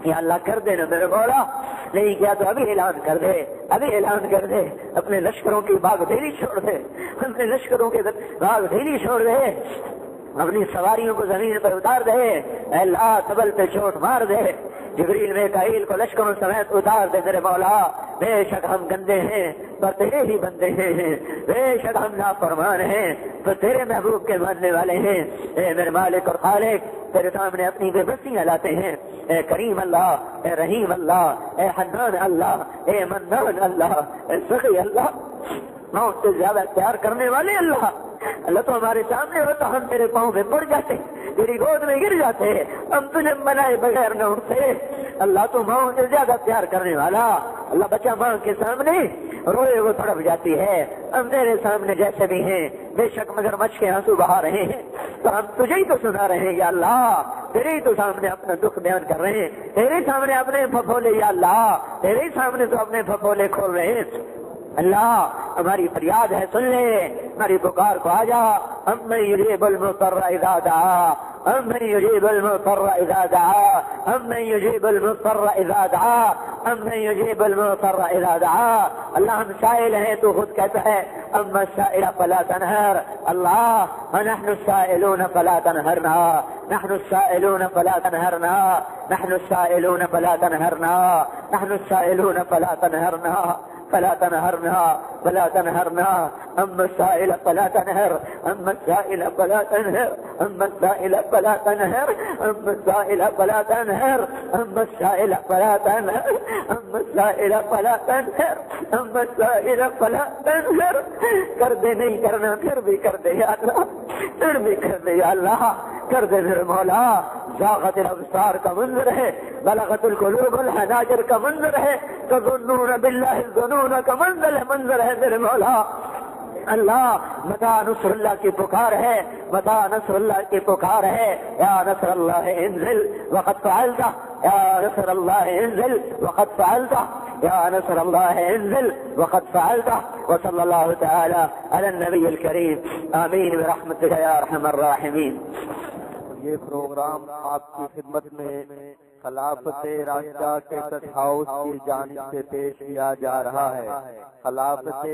یا اللہ. کر دے نا میرے مولا. نہیں کیا تو ابھی اعلان کر دے، ابھی اعلان کر دے. اپنے لشکروں کی باغ ڈھیلی چھوڑ دے، اپنے لشکروں کے باغ ڈھیلی چھوڑ دے، اپنی سواریوں کو زمین پر اتار دے. اے اللہ سبل پہ چوٹ مار دے، جبریل میکائیل کو لشکروں سمیت اتار دے میرے مولا. بے شک ہم گندے ہیں پر تیرے ہی بندے ہیں، بے شک ہم نافرمان ہیں پر تیرے محبوب کے ماننے والے ہیں. اے میرے مالک اور خالق، تیرے سامنے اپنی بے بسیاں لاتے ہیں. اے کریم اللہ، اے رحیم اللہ، اے حنان اللہ، اے منان اللہ، اے سخی اللہ، موت سے زیادہ پیار کرنے والے اللہ. اللہ تو ہمارے سامنے ہوتا ہم تیرے پاؤں میں پڑ جاتے، تیری گود میں گر جاتے، ہم تجھے منائے بغیر نہ اٹھتے. اللہ تو ماں سے زیادہ پیار کرنے والا. اللہ بچہ ماں کے سامنے روئے وہ تڑپ جاتی ہے. ہم تیرے سامنے جیسے بھی ہیں بے شک مگر مچھ کے آنسو بہا رہے ہیں تو ہم تجھے ہی تو سنا رہے ہیں یا اللہ. تیرے ہی تو سامنے اپنا دکھ بیان کر رہے ہیں، تیرے سامنے اپنے پھپھولے یا اللہ، تیرے ہی سامنے تو اپنے پھپھولے کھول رہے ہیں. اللہ ہماری فریاد ہے، سن لے ہماری پکار کو. آ جا. اَمَّن يُجِيبُ الْمُضْطَرَّ إِذَا دَعَاهُ، اَمَّن يُجِيبُ الْمُضْطَرَّ إِذَا دَعَاهُ، اَمَّن يُجِيبُ الْمُضْطَرَّ إِذَا دَعَاهُ، اَمَّن يُجِيبُ الْمُضْطَرَّ إِذَا دَعَاهُ. اللہ ہم سائل ہیں، تو خود کہتا ہے اما السائل فلا تنهر. اللہ ونحن السائلون فلا تنهرنا، نحن السائلون فلا تنهرنا، نحن السائلون فلا تنهرنا، نحن السائلون فلا تنهرنا، فلا تنهرنا فلا تنهرنا. اما السائل فلا تنهر، اما السائل فلا تنهر، اما السائل فلا تنهر، اما السائل فلا تنهر، اما السائل فلا تنهر، اما السائل فلا تنهر، اما السائل فلا تنهر. کر دے، نہیں کرنا پھر بھی کر دے یا اللہ، پھر بھی کر دے یا اللہ. کر دے میرے مولا. زاغت الابصار کا منظر ہے، بلغت القلوب الحناجر کا منظر ہے، تظنون باللہ الظنون کا منظر ہے میرے مولا. اللہ متا نصر اللہ کی پکار ہے، متا نصر اللہ کی پکار ہے. یا نصر اللہ انزل وقد فعلت، یا نصر اللہ انزل وقد فعلت، یا نصر اللہ انزل وقد فعلت. وصلی اللہ تعالی علی النبی الکریم. آمین برحمتک یا ارحم الراحمین. یہ پروگرام آپ کی خدمت میں خلافت راشدہ کیسٹ ہاؤس کی جانب سے پیش کیا جا رہا ہے. خلافت